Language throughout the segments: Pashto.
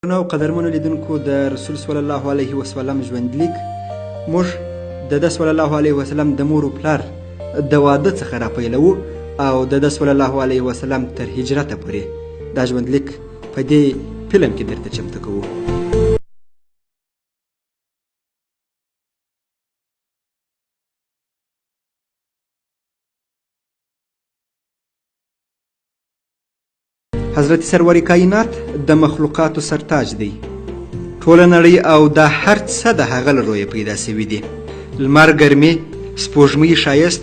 او قدرمنو لیدونکو د رسول صلی الله علیه وسلم ژوندلیک موږ د صلی الله علیه وسلم د مور او پلار د واده څخه راپیلوو او د صلی الله علیه وسلم تر هجرته پورې دا ژوندلیک په دې فلم کې درته چمتو کوو. حضرت سرور کائنات د مخلوقاتو سرتاج دی. ټوله نړۍ او دا هر څه د هغه له رویه پیدا سوي دي. لمر ګرمي، سپوږمۍ ښایست،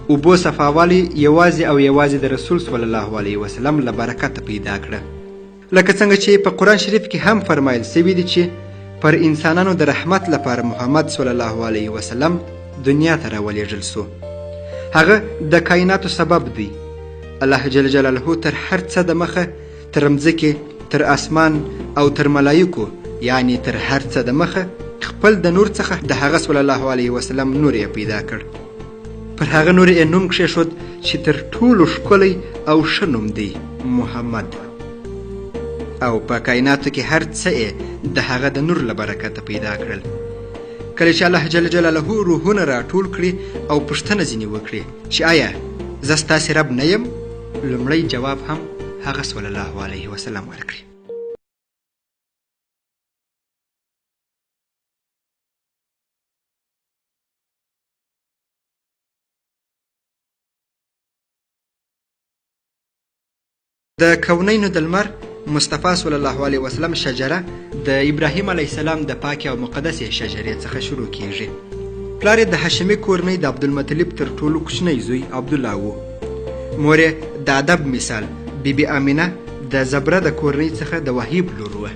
اوبو صفاوالی یوازې او یوازې د رسول صلی الله علیه وسلم له برکته پیدا کړه. لکه څنګه چې په قرآن شریف کې هم فرمایل سوي دي چې پر انسانانو د رحمت لپاره محمد صلی الله علیه وسلم دنیا ته راولېږل سو. هغه د کائناتو سبب دی. الله جل جلاله تر هر څه د مخه، تر مځکې، تر اسمان او تر ملایکو، یعنی تر هر څه د مخه خپل د نور څخه د هغه صلی الله علیه وسلم نور یې پیدا کړ. پر هغه نور یې نوم کښېښود چې تر ټولو ښکلی او ښه نوم دی محمد. او په کائناتو کې هر څه یې د هغه د نور له برکته پیدا کړل. کله چې الله جل جلاله روحونه راټول کړي او پوښتنه ځینې وکړي چې آیا زه ستاسې رب نه یم، لومړی جواب هم هغه صلی الله علیه وسلم ورکړي. د کونینو د لمر مصطفی صلی الله علیه وسلم شجره د ابراهیم علیه السلام د پاکې او مقدسې شجرې څخه شروع کیږي. پلار یې د هاشمي کورنۍ د عبدالمطلب تر ټولو کوچنی زوی عبدالله و. مور یې د ادب مثال بیبي امینه د زبره د کورنۍ څخه د وهیب لور وه.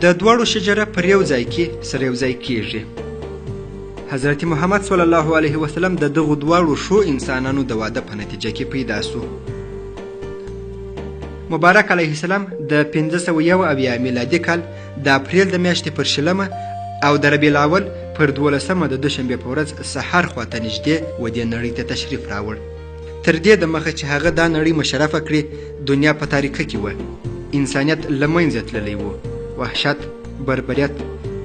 د دواړو شجره پر یو ځای کې سره یو ځای کیږي. حضرت محمد صلی الله علیه وسلم د دغو دواړو ښو انسانانو د واده په نتیجه کې پیدا سو. مبارک علیه السلام د 501 میلادي کال د اپریل د میاشتې پر 20 او د ربیع الاول پر 12 د دوشنبې په ورځ سهار خواته نږدې و دې نړۍ ته تشریف راوړ. تر دې د مخه چې هغه دا نړۍ مشرفه کړي، دنیا په تاریکه کې وه. انسانیت له منځه تللی و. وحشت، بربریت،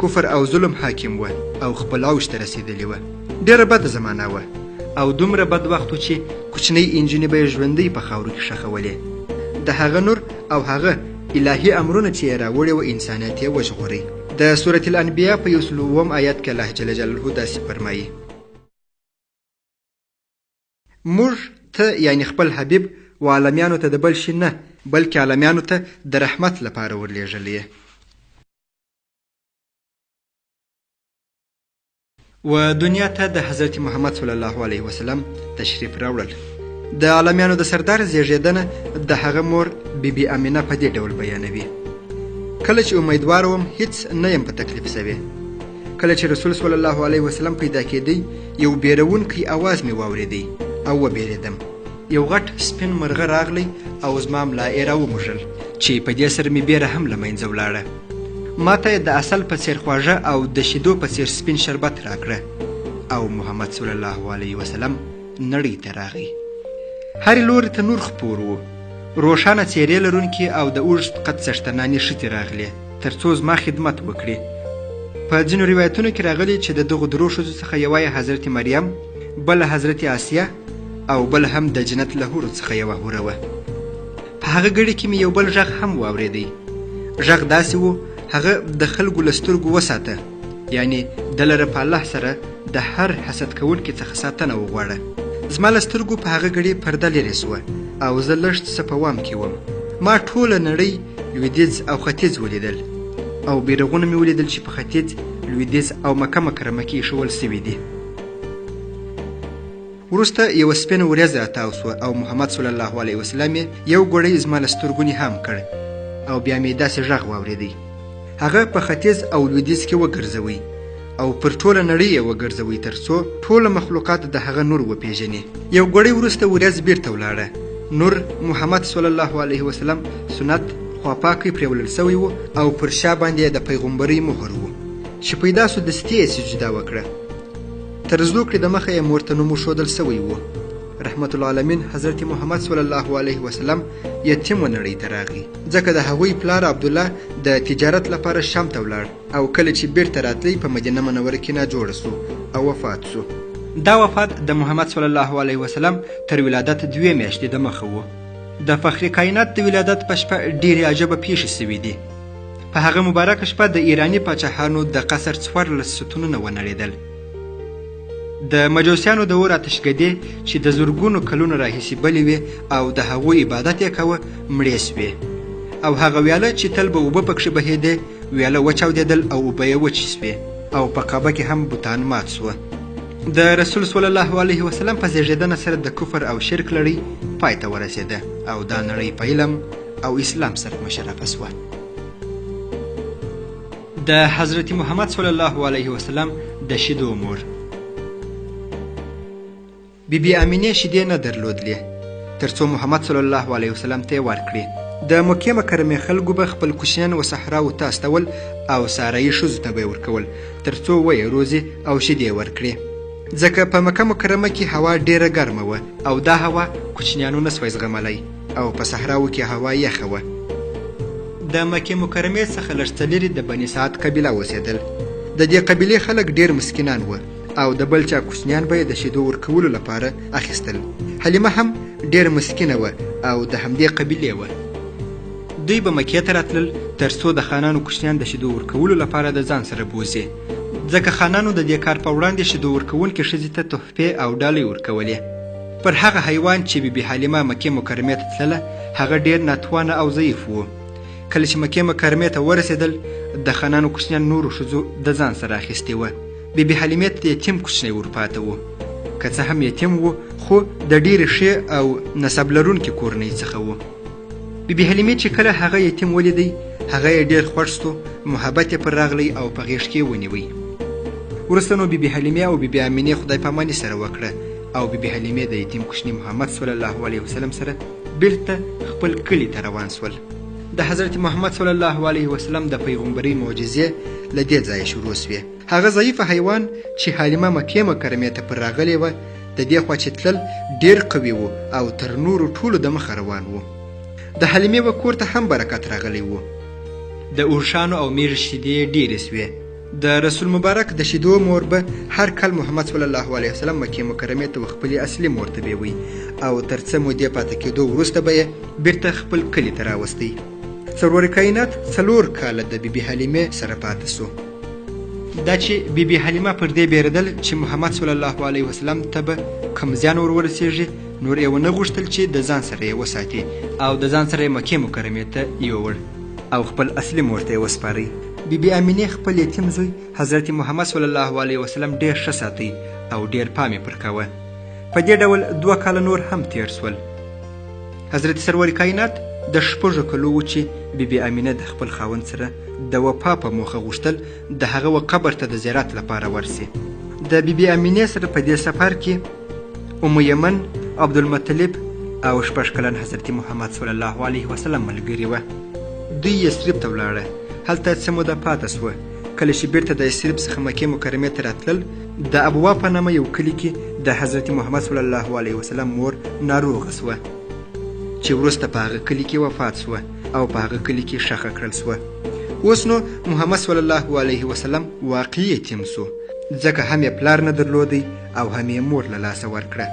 کفر او ظلم حاکم وه او خپل اوج ته رسېدلې وه. ډېره بده زمانه وه او دومره بد وخت و چې کوچنۍ انجونې به یې ژوندۍ په خاورو کې ښخولې. د هغه نور او هغه الهي امرونه چې یې راوړي و انسانیت یې وژغوري. د سورة الانبیاء په 107 آیت کې الله جل جلاله داسې فرمایي: موږ ته یعنی خپل حبیب و عالمیانو ته د بل شي نه، بلکې عالمیانو ته د رحمت لپاره ورلېږلی یې. و دنیا ته د حضرت محمد صلی الله علیه وسلم تشریف راوړل. د عالمیانو د سردار زیږېدنه د هغه مور بیبي امینه په دې ډول بیانوي: کله چې امیدوار وم هیڅ نه یم په تکلیف سوی. کله چې رسول صلی الله علیه وسلم پیدا کېدی، یو بیرونکی اواز مې واورېدی او وبېرېدم. یو غټ سپین مرغه راغلی او زما ملا یې راوموږل چې په دې سره مې بیره هم له منځه ولاړه. ما ته یې د اصل په څېر خواږه او د شیدو په څېر سپین شربت راکړه او محمد صلی الله علیه وسلم نړۍ ته راغی. هرې لوري ته نور خپور و. روښانه څېرې لرونکي او د اوږد قد څښتنانې ښځې راغلې تر څو زما خدمت وکړي. په ځینو روایتونو کې راغلي چې د دغو درو ښځو څخه یوه یې حضرت مریم، بله حضرت آسیه او بل هم د جنت له حورو څخه یوه حوره وه. په هغه ګړي کې مې یو بل غږ هم واورېدی. غږ داسې و هغه د خلکو له سترګو وساته، یعنی د لره په الله سره د هر حسد کوونکي څخه ساتنه وغواړه. زما له سترګو په هغه ګړي پرده لرې سوه او زه لږ څه په وام کې وم. ما ټوله نړۍ لویدیځ او ختیځ ولیدل او بیرغونه مې ولیدل چې په ختیځ، لویدیځ او مکه مکرمه کې ایښول سوي دي. وروسته یوه سپینه ورېځ راتاو سوه او محمد صلی الله علیه وسلم یې یو ګوړی زما له سترګو نیهام کړ او بیا مې داسې غږ واورېدی. هغه په ختیځ او لویدیځ کې وګرځوئ او پر ټوله نړۍ یې وګرځوئ تر څو ټوله مخلوقات د هغه نور وپېژني. یو ګړی وروسته ورېځ بیرته ولاړه. نور محمد صلی الله علیه وسلم سنت خواپاکی پرېولل سوی و او پر شا باندې د پیغمبرۍ مهر و. چې پیدا سو دستي یې سجده وکړه. تر زوکړې د مخه یې مور ته نوم وښودل سوی و: رحمت العالمین حضرت محمد صلی الله علیه وسلم یتیم نړۍ ته راغی، ځکه د هغوی پلار عبدالله د تجارت لپاره شام ته ولاړ او کله چې بیرته راتلی په مدینه منوره کې ناجوړه سو او وفات سو. دا وفات د محمد صلی الله علیه وسلم تر ولادت 2 میاشتې دمخه و. د فخر کائنات د ولادت په شپه ډېرې عجبه پیښې سوي دي. په هغه مبارکه شپه د ایراني پاچاهانو د قصر 14 ستونونه ونړېدل. د مجوسیانو د اور آتشکدې چې د زرګونو کلونو راهیسې بلې وې او د هغوی عبادت یې کاوه مړې سوې، او هغه ویاله چې تل به اوبه پکښې بهېدې ویاله وچاودېدل او اوبه یې وچې سوې، او په کعبه کې هم بوتان مات سوه. د رسول صلی الله علیه وسلم په زیږېدنه سره د کفر او شرک لړۍ پای ته ورسېده او دا نړۍ په علم او اسلام سره مشرفه سوه. د حضرت محمد صلی الله علیه وسلم د شیدو مور بیبي امینې شیدې نه درلودلې تر څو محمد صلی الله علیه وسلم ته یې ورکړې. د مکې مکرمې خلکو به خپل کوچنیان و صحراو ته استول او سارایي ښځو ته به یې ورکول تر څو ویې روزي او شیدې ورکړي، ځکه په مکه مکرمه کې هوا ډیره ګرمه وه او دا هوا کوچنیانو نه سوی زغملی او په صحراو کې هوا یخه وه. د مکې مکرمې څخه لږ څه لرې د بني سعد قبیله اوسېدل. د دې قبیلې خلک ډیر مسکینان وه او د بل چا کوچنیان به یې د شیدو ورکولو لپاره اخیستل. حلیمه هم ډیر مسکینه وه او د همدې قبیلې وه. دوی به مکې ته راتلل تر څو د خانانو کوچنیان د شیدو ورکولو لپاره د ځان سره بوځي، ځکه خانانو د دې کار په وړاندې شیدو ورکوونکې ښځې ته تحفې او ډالۍ ورکولې. پر هغه حیوان چې بیبي حلیمه مکې مکرمې ته تلله هغه ډیر ناتوانه او ضعیف و. کله چې مکې مکرمې ته ورسېدل د خانانو کوچنیان نورو ښځو د ځان سره اخیستې وه. بیبي حلیمې ته یتیم کوچنی ورپاته و، که څه هم یتیم و خو د ډېرې ښې او نسب لرونکې کورنۍ څخه و. بیبي حلیمې چې کله هغه یتیم ولیدی هغه یې ډېر خوښ سو، محبت یې پر راغلی او په غېږ کې ونیوی. وروسته نو بیبي حلیمې او بیبي امینې خدای پاماني سره وکړه او بیبي حلیمې د یتیم کوچني محمد صلی الله علیه وسلم سره بیرته خپل کلي ته روان سول. د حضرت محمد صلی الله علیه وسلم د پیغمبرۍ معجزې له دې ځایه شروع سوې. هغه ضعیفه حیوان چې حلیمه مکې مکرمې ته پر راغلی وه د دې خوا چې تلل ډېر قوي و او تر نورو ټولو د مخه روان و. د حلیمې به کور ته هم برکت راغلی و. د اوښانو او میږ شیدې ډېرې سوې. د رسول مبارک د شیدو مور به هر کال محمد صلی الله علیه وسلم مکې مکرمې ته خپلې اصلي مور ته بیوی او تر څه مودې پاته کېدو وروسته به یې بیرته خپل کلي ته راوستی. سرور کائنات 4 کاله د بیبي حلیمې سره پاته سو. دا چې بیبي حلیمه پر دې بیردل چې محمد صلی الله علیه وسلم ته به کم زیان ور ورسېږي نور یې ونه غوښتل چې د ځان سره یې وساتي او د ځان سره یې مکې مکرمې ته یووړ او خپل اصلي مور ته یې وسپارئ. بیبي امینې خپل یتیم زوی حضرت محمد صلی الله علیه وسلم ډېر ښه ساتی او ډېر پام یې پر کاوه. په دې ډول 2 کاله نور هم تیر سول. حضرت سرور کائنات د 6 کلو و چې بیبي امینه د خپل خاوند سره د وفا په موخه غوښتل د هغه و قبر ته د زیارت لپاره ورسي. د بیبي امینې سره په دې سفر کې ام یمن، عبدالمطلب او 6 کلن حضرت محمد صلی الله علیه وسلم ملګري وه. دوی یثرب ته ولاړه. هلته څه موده پاته سوه. کله چې بیرته د یثرب څخه مکې مکرمې ته راتلل د ابوا په نامه یو کلي کې د حضرت محمد صلی الله علیه وسلم مور ناروغه سوه چې وروسته په هغه کلي کې وفات سوه او په هغه کلي کې ښخه کړل سوه. اوس نو محمد صلی الله علیه وسلم واقعي یتیم سو، ځکه هم یې پلار نه درلودی او هم یې مور له لاسه ورکړه.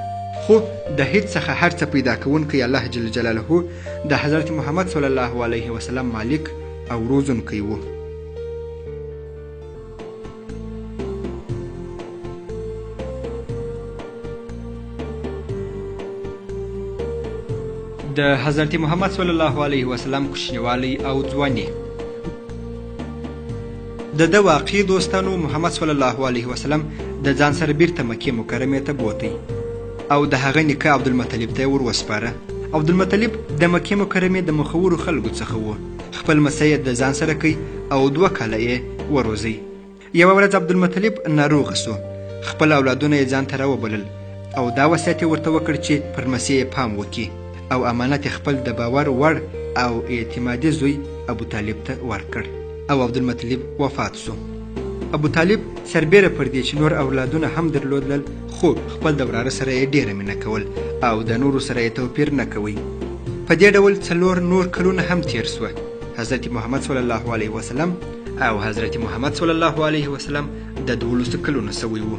خو د هیڅ څخه هر څه پیدا کوونکی الله جل جلاله د حضرت محمد صلی الله علیه وسلم مالک او روزونکی و. د حضرت محمد صلی الله علیه وسلم کوچنیوالی او ځواني. د ده واقعي دوستانو محمد صلی الله علیه وسلم د ځان سره بیرته مکې مکرمې ته بوتی او د هغه نیکه عبدالمطلب ته یې ور وسپاره. عبدالمطلب د مکې مکرمې د مخورو خلکو څخه و. خپل مسی د ځان سره کوي او 2 کاله یې وروزي. یوه ورځ عبدالمطلب ناروغه سو. خپل اولادونه یې ځان ته راوبلل او دا وصیت یې ورته وکړ چې پر مسیح یې پام وکړي او امانت خپل د باور وړ او اعتمادي زوی ابو طالب ته ورکړ او عبدالمطلب وفات سو. ابو طالب سربیره پر دې چې نور اولادونه هم درلودل خو خپل د وراره سره یې ډېره مینه کول او د نورو سره یې توپیر نه کوي. په دې ډول 4 نور کلونه هم تیر سوه. حضرت محمد صلی الله علیه وسلم او حضرت محمد صلی الله علیه وسلم د 12 کلونو سوی وو.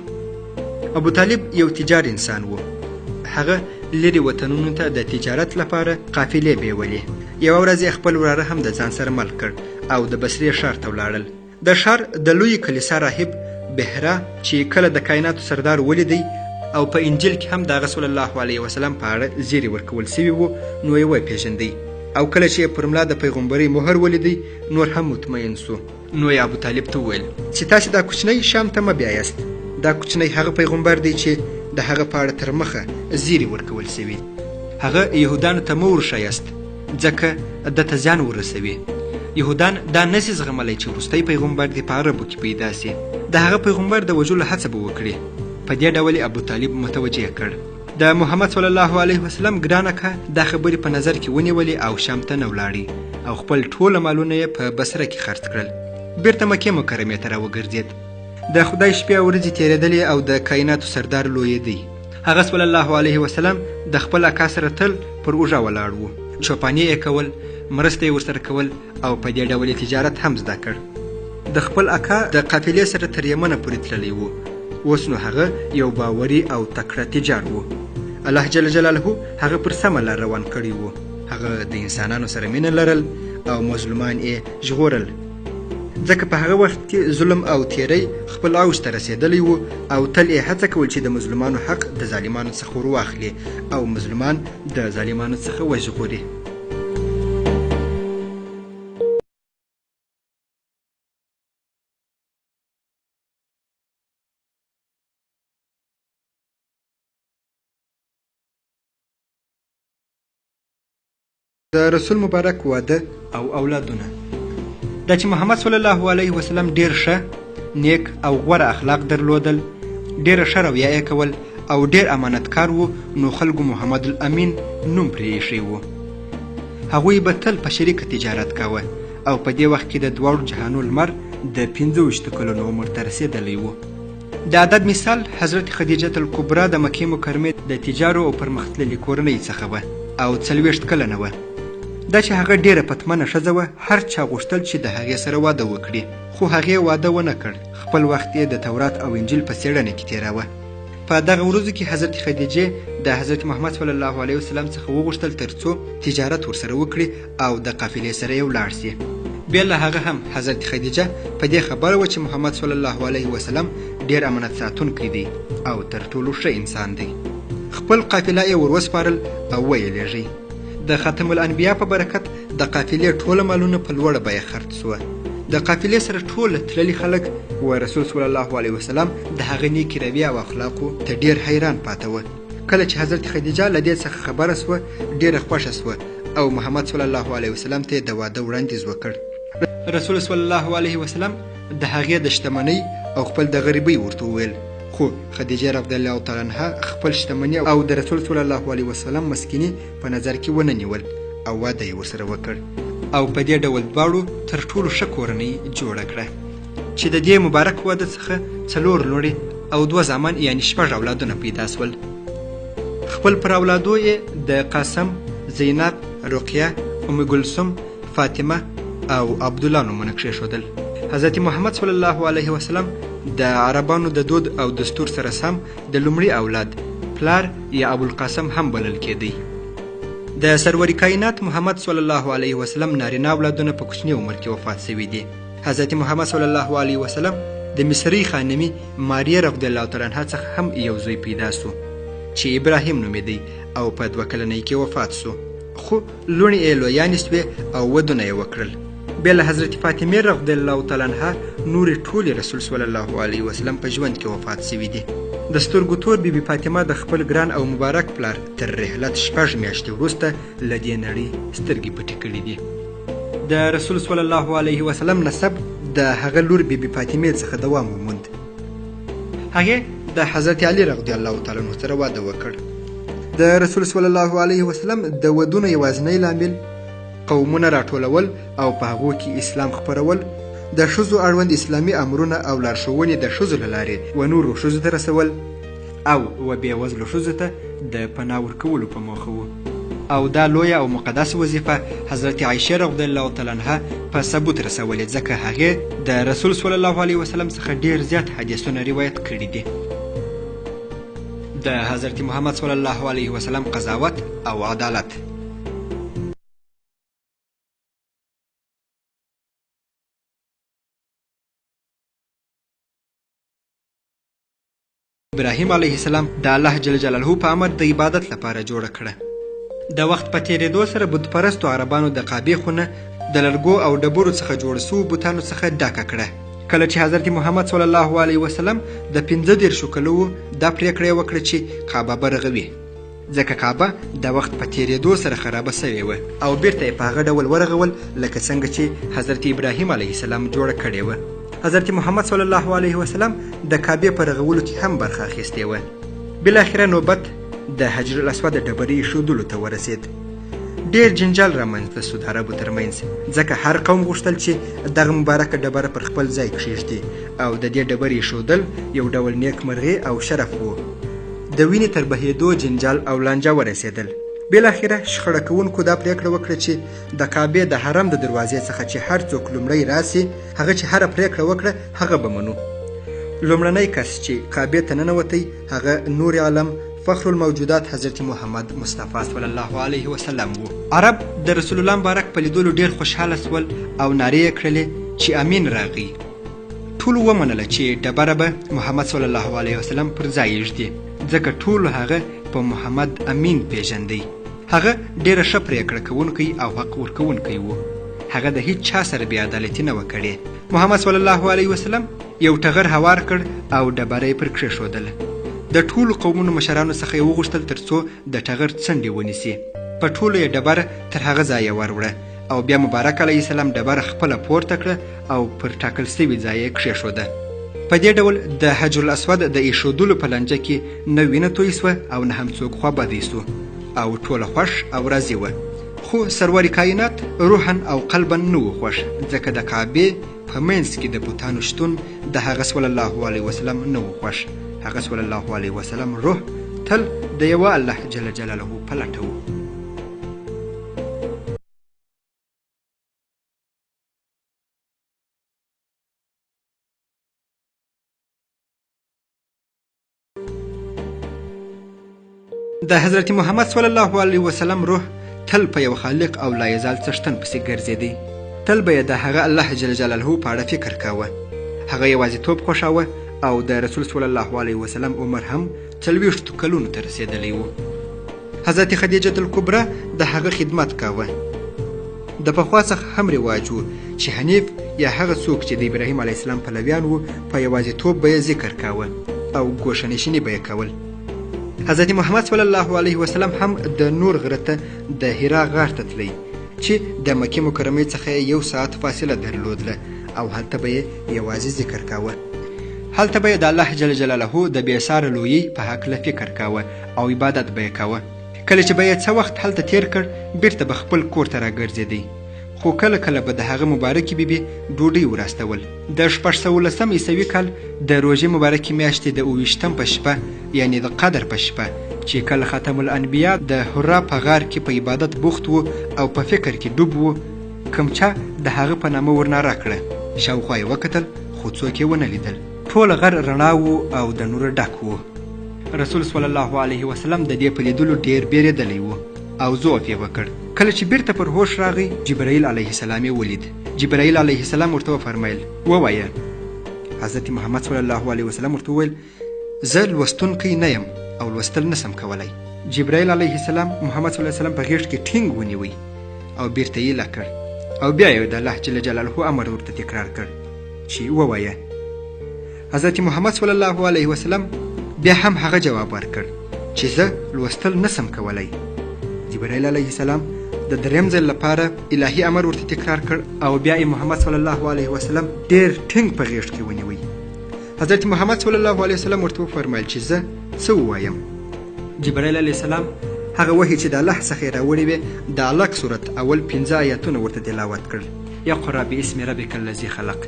ابو طالب یو تجار انسان وو. هغه لري وطنونو ته د تجارت لپاره قافلې بیولې. یو ورځ خپل وراره هم د ځان سره مل کړ او د بصرې ښار ته ولاړل. د ښار د لوی کلیسا راهب بهرا چې کله د کائناتو سردار ولیدی او په انجیل کې هم د رسول الله علیه وسلم په اړه زیری ورکول سوی وو نو یې وپیژندی او کله چې پر ملا د پیغمبري مهر ولیدی نور هم مطمئن سو. نو یې ابو طالب ته وویل چې تاسو دا کوچنی شام ته مه بیایاست. دا کوچنی هغه پیغمبر دی چې د هغه په اړه تر مخه زیری ورکول سوی. هغه یهودانو ته مه ورښایاست ځکه دته زیان ورسوي. یهودان دا نسی زغملی چې وروستی پیغمبر دې په عربو کې پیدا سي. د هغه پیغمبر د وژلو هڅه به وکړي. په دې ډول ابو طالب متوجه کړ. د محمد صلی الله علیه وسلم ګران اکا دا خبرې په نظر کې ونیولې او شام ته نه ولاړی او خپل ټوله مالونه یې په بصره کې خرڅ کړل. بیرته مکې مکرمې ته راوګرځېد. د خدای شپې او ورځې تېرېدلې او د کائناتو سردار لویېدی. هغه صلی الله علیه وسلم د خپل اکا سره تل پر اوږه ولاړ و. چوپانې یې کول، مرسته یې ورسره کول او په دې ډول تجارت هم زده کړ. د خپل اکا د قافلې سره تر یمنه پورې تللی و. اوس نو هغه یو باوري او تکړه تجار و. الله جل جلاله هغه پر سمه لار روان کړی و. هغه د انسانانو سره مینه لرل او مظلومان یې ژغورل ځکه په هغه وخت کې ظلم او تیری خپل اوج ته رسېدلی و او تل یې هڅه کول چې د مظلومانو حق د ظالمانو څخه ور واخلي او مظلومان د ظالمانو څخه وژغوري. د رسول مبارک واده او اولادونه. دا چې محمد صلی الله علیه وسلم ډیر ښه، نیک او غوره اخلاق درلودل، ډیره ښه رویه یې کول او ډیر امانتکار و، نو خلکو محمد الامین نوم پرې ایښی و. هغوی به تل په شریکه تجارت کاوه او په دې وخت کې د دواړو جهانو لمر د 25 کلونو عمر ته رسېدلی و. د عدد مثال حضرت خدیجه الکبرا د مکې مکرمې د تجارو او پرمختللې کورنۍ څخه وه او 40 کلنه وه. دا چې هغه ډیره پتمنه ښځه وه، هر چا غوښتل چې د هغې سره واده وکړي، خو هغې واده ونه کړ. خپل وخت یې د تورات او انجیل په څېړنه کې تېراوه. په دغه ورځو کې حضرت خدیجې د حضرت محمد صلی الله علیه وسلم څخه وغوښتل تر څو تجارت ورسره وکړي او د قافلې سره یې ولاړ سي. بیا له هغه هم حضرت خدیجه په دې خبره وه چې محمد صلی الله علیه وسلم ډیر امانت ساتونکی دی او تر ټولو ښه انسان دی. خپل قافله یې ور وسپارل او ویې لېږئ. د ختم الانبیا په برکت د قافلې ټوله مالونه په لوړه بیه خرڅ سوه. د قافلې سره ټوله تللي خلک و رسول صلی الله علیه وسلم د هغه نیکې رویې او اخلاقو ته ډیر حیران پاته وه. کله چې حضرت خدیجه له دې څخه خبره سوه ډیره خوښه سوه او محمد صلی الله علیه وسلم ته د واده وړاندیز وکړ. رسول صلی الله علیه وسلم د هغې د شتمنۍ او خپل د غریبۍ ورته وویل، خو خدیجه رضی الله تعالی عنها خپل شتمني او د رسول صلی الله علیه وسلم مسکینی په نظر کې ونه نیول او واده یې ورسره وکړ او په دې ډول دواړو تر ټولو ښه کورنۍ جوړه کړه چې د دې مبارک واده څخه 4 لوڼې او 2 زامن یعنی 6 اولادونه پیدا سول. خپل پر اولادو یې د قاسم، زینب، رقیه، ام کلثوم، فاطمه او عبدالله نومونه کښېښودل. حضرت محمد صلی الله علیه وسلم د عربانو د دود او دستور سره سم د لومړي اولاد پلار یا ابوالقاسم هم بلل کېدی. د سرور کائنات محمد صلی الله علیه وسلم نارینه اولادونه په کوچني عمر کې وفات شوي دي. حضرت محمد صلی الله علیه وسلم د مصری خانمي ماریه رضی الله تعالی عنها څخه هم یو زوی پیدا سو چې ابراهیم نومیده او په 2 کلنۍ کې وفات سو، خو لوڼې یې لویانې سوې او ودونه یې وکړل. بیا له حضرت فاطمه رضی الله تعالی عنها نور ټول رسول صلی الله علیه وسلم په ژوند کې وفات شوي دي. د سترګو تور بیبي فاطمه د خپل ګران او مبارک پلار تر رحلت 6 میاشتې وروسته له دې نړۍ سترګې پټې کړې دي. د رسول صلی الله علیه وسلم نسب د هغه لور بیبي فاطمه څخه دوام وموند. هغې د حضرت علی رضی الله تعالی عنه سره واده وکړ. د رسول صلی الله علیه وسلم د ودونو یوازینی لامل قومونه راټولول او په هغو کې اسلام خپرول د ښځو اړوند اسلامي امرونه او لارښوونې د ښځو له لارې و نورو ښځو ته رسول او و بېوزلو ښځو ته د پناه ورکولو په موخه و. او دا لویه او مقدس وظیفه حضرت عایشه رضی الله تعالی عنها په ثبوت رسولې، ځکه هغې د رسول صلی الله علیه وسلم څخه ډېر زیات حدیثونه روایت کړي دي. د حضرت محمد صلی الله علیه وسلم قضاوت او عدالت. ابراهیم علیه السلام د الله جل جلاله په امر د عبادت لپاره جوړه کړه. د وخت په تیریدو سره بت پرستو عربانو د کعبې خونه د لرګو او ډبرو څخه جوړ سوو بوتانو څخه ډکه کړه. کله چې حضرت محمد صلی الله علیه وسلم د 15 کلو دا پریکړه وکړه چې کعبه به رغوي، ځکه کعبه د وخت په تیریدو سره خرابه سوې وه او بیرته یې په هغه ډول ورغول لکه څنګه چې حضرت ابراهیم علیه السلام جوړه کړې وه. حضرت محمد صلی الله علیه وسلم د کعبې په رغولو کې هم برخه اخیستې وه. بالاخره نوبت د حجر الاسود ډبرې ایښودلو ته ورسېد. ډېر جنجال رامنځته سو د عربو ترمنځ، ځکه هر قوم غوښتل چې دغه مبارکه ډبره پر خپل ځای کښېږدي او د دې ډبرې ایښودل یو ډول نیکمرغي او شرف و. د وینې تر بهېدو جنجال او لانجه ورسېدل. بالاخره شخړه کوونکو دا پریکړه وکړه چې د کعبې د حرم د دروازې څخه چې هر څوک لومړی راسي، هغه چې هره پریکړه وکړه هغه به منو. لومړنی کس چې کعبې ته ننوتی هغه نور عالم فخر الموجودات حضرت محمد مصطفی صلی الله علیه وسلم و. عرب د رسول الله مبارک په لیدلو ډېر خوشحاله سول او نارې یې کړلې چې امین راغی. ټولو ومنله چې ډبره به محمد صلی الله علیه وسلم پر ځای ایږدي، ځکه ټولو هغه په محمد امین پیژندی. هغه ډېره ښه پریکړه کوونکی او حق ورکوونکی و. هغه د هیڅ چا سره بې عدالتي نه وه کړې. محمد صلی الله علیه وسلم یو ټغر هوار کړ او ډبره یې پر کښېښودله. د ټولو قومونو مشرانو څخه یې وغوښتل تر څو د ټغر څنډې ونیسي. په ټولو یې ډبره تر هغه ځایه وروړه او بیا مبارک علیه السلام ډبره خپله پورته کړه او پر ټاکل سوي ځای یې کښېښوده. په دې ډول د حجر الاسود د ایښودلو په لانجه کې نه وینه توی سوه او نه هم څوک خوابدی سو او ټوله خوښ او راضي وه. خو سرور کائنات روحا او قلبا نه و خوښ، ځکه د کعبې په منځ کې د بوتانو شتون د هغه صلی الله علیه وسلم نه و خوښ. هغه صلی الله علیه وسلم روح تل د یوه الله جل جلاله په لټه و. د حضرت محمد صلی الله علیه وسلم روح تل په یو خالق او لایزال څښتن پسې ګرځېدی. تل به یې د هغه الله جل جلاله په اړه فکر کاوه. هغه یوازیتوب خوښاوه او د رسول صلی الله علیه وسلم عمر هم 40 کلونو ته رسېدلی و. حضرت خدیجه الکبرا د هغه خدمت کاوه. د پخوا څخه هم رواج و چې حنیف یا هغه څوک چې د ابراهیم علیه السلام پلویان و په یوازیتوب به یې ذکر کاوه او ګوښهنشیني به یې کول. حضرت محمد صلی الله علیه وسلم هم د نور غره ته د حرا غار ته تلی چې د مکې مکرمې څخه 1 ساعت فاصله درلودله او هلته به یې یوازې ذکر کاوه. هلته به یې د الله جل جلاله د بېساره لویۍ په هکله فکر کاوه او عبادت به یې کاوه. کله چې به یې څه وخت هلته تیر کړ بیرته به خپل کور ته راګرځېدی، خو کله کله به د هغه مبارکې بیبي ډوډۍ وراستول. د 619 عیسوي کال د روژې مبارکې میاشتې د 28 په شپه، یعنی د قدر په شپه، چې کله ختم الانبیا د حرا په غار کې په عبادت بوخت و او په فکر کې ډوب و، کوم چا د هغه په نامه ورناره کړه. شاوخوا یې وکتل خو څوک یې ونه لیدل. ټول غر رڼا و او د نور ډک و. رسول صلی الله علیه وسلم د دې په لیدلو ډېر بیرېدلی و او ضعف یې وکړ. کله چې بیرته پر هوش راغی جبرائیل علیه السلام یې ولید. جبرائیل علیه السلام ورته وفرمیل ووایه. حضرت محمد صلی الله علیه وسلم ورته وویل زه لوستونکی نه یم او لوستل نسم کولی. جبرائیل علیه السلام محمد صلی الله علیه وسلم په غېږ کې ټینګ ونیوی او بیرته یې ایله کړ او بیا یې د الله جل جلاله امر ورته تکرار کړ چې ووایه. حضرت محمد صلی الله علیه وسلم بیا هم هغه جواب ورکړ چې زه لوستل نسم کولی. جبرائیل علیه السلام د دریم ځل لپاره الهي امر ورته تکرار کړ او بیا یې محمد صلی الله علیه وسلم ډېر ټینګ په غېږ کې ونیوی. حضرت محمد صلی الله علیه وسلم ورته وفرمیل چې زه څه ووایم. جبرائیل علیه السلام هغه وحی چې د الله څخه یې راوړی وې د علق صورت اول 15 آیاتونه ورته تلاوت کړل. اقرأ باسم ربک الذی خلق.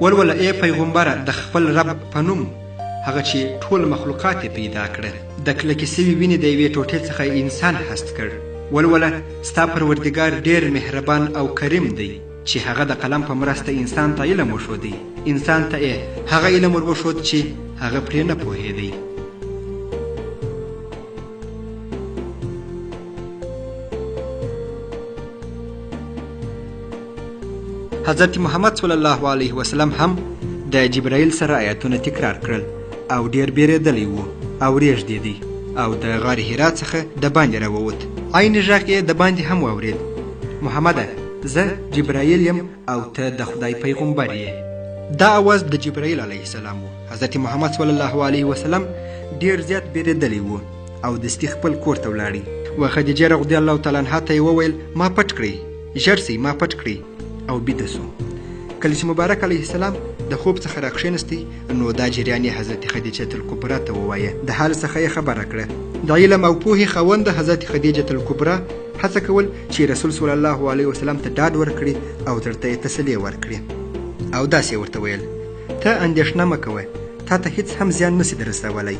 ولوله ای پیغمبره د خپل رب په نوم، هغه چې ټول مخلوقات یې پیدا کړه، د کلکې سوي وینې د یوې ټوټې څخه انسان هست کړ. ولوله ستا پروردګار ډېر مهربان او کریم دی چې هغه د قلم په مرسته انسان ته علم وښودی، انسان ته یې هغه علم ور وښود چې هغه پرې نه پوهېدی. حضرت محمد صلی الله علیه وسلم هم د جبرائیل سره آیاتونه تکرار کړل او ډېر بیرېدلی و او ریږدېدی او د غار حرا څخه د باندې راووت. عین غږ یې د باندې هم واورېد: محمده، زه جبرائیل یم او ته د خدای پیغمبر یې. دا اواز د جبرائیل علیه السلام و. حضرت محمد صلی الله علیه وسلم ډېر زیات بیرېدلی و او دستي خپل کور ته ولاړی و خدیجه رضی الله تعالی عنها ته یې وویل: ما پټ کړئ، ژر سئ، ما پټ کړئ. او بیده سو. کله چې مبارک علیه السلام د خوب څخه راکښېنستی، نو دا جریان یې حضرت خدیجه الکبرا ته ووایه. د حال څخه یې خبره کړه. د علم او پوهې خاونده حضرت خدیجه الکبرا هڅه کول چې رسول صلی الله علیه وسلم ته ډاډ ورکړي او درته یې تسلي ورکړي، او داسې ورته ویل: ته اندېښنه مه کوه، تا ته هیڅ هم زیان نسي درسولی.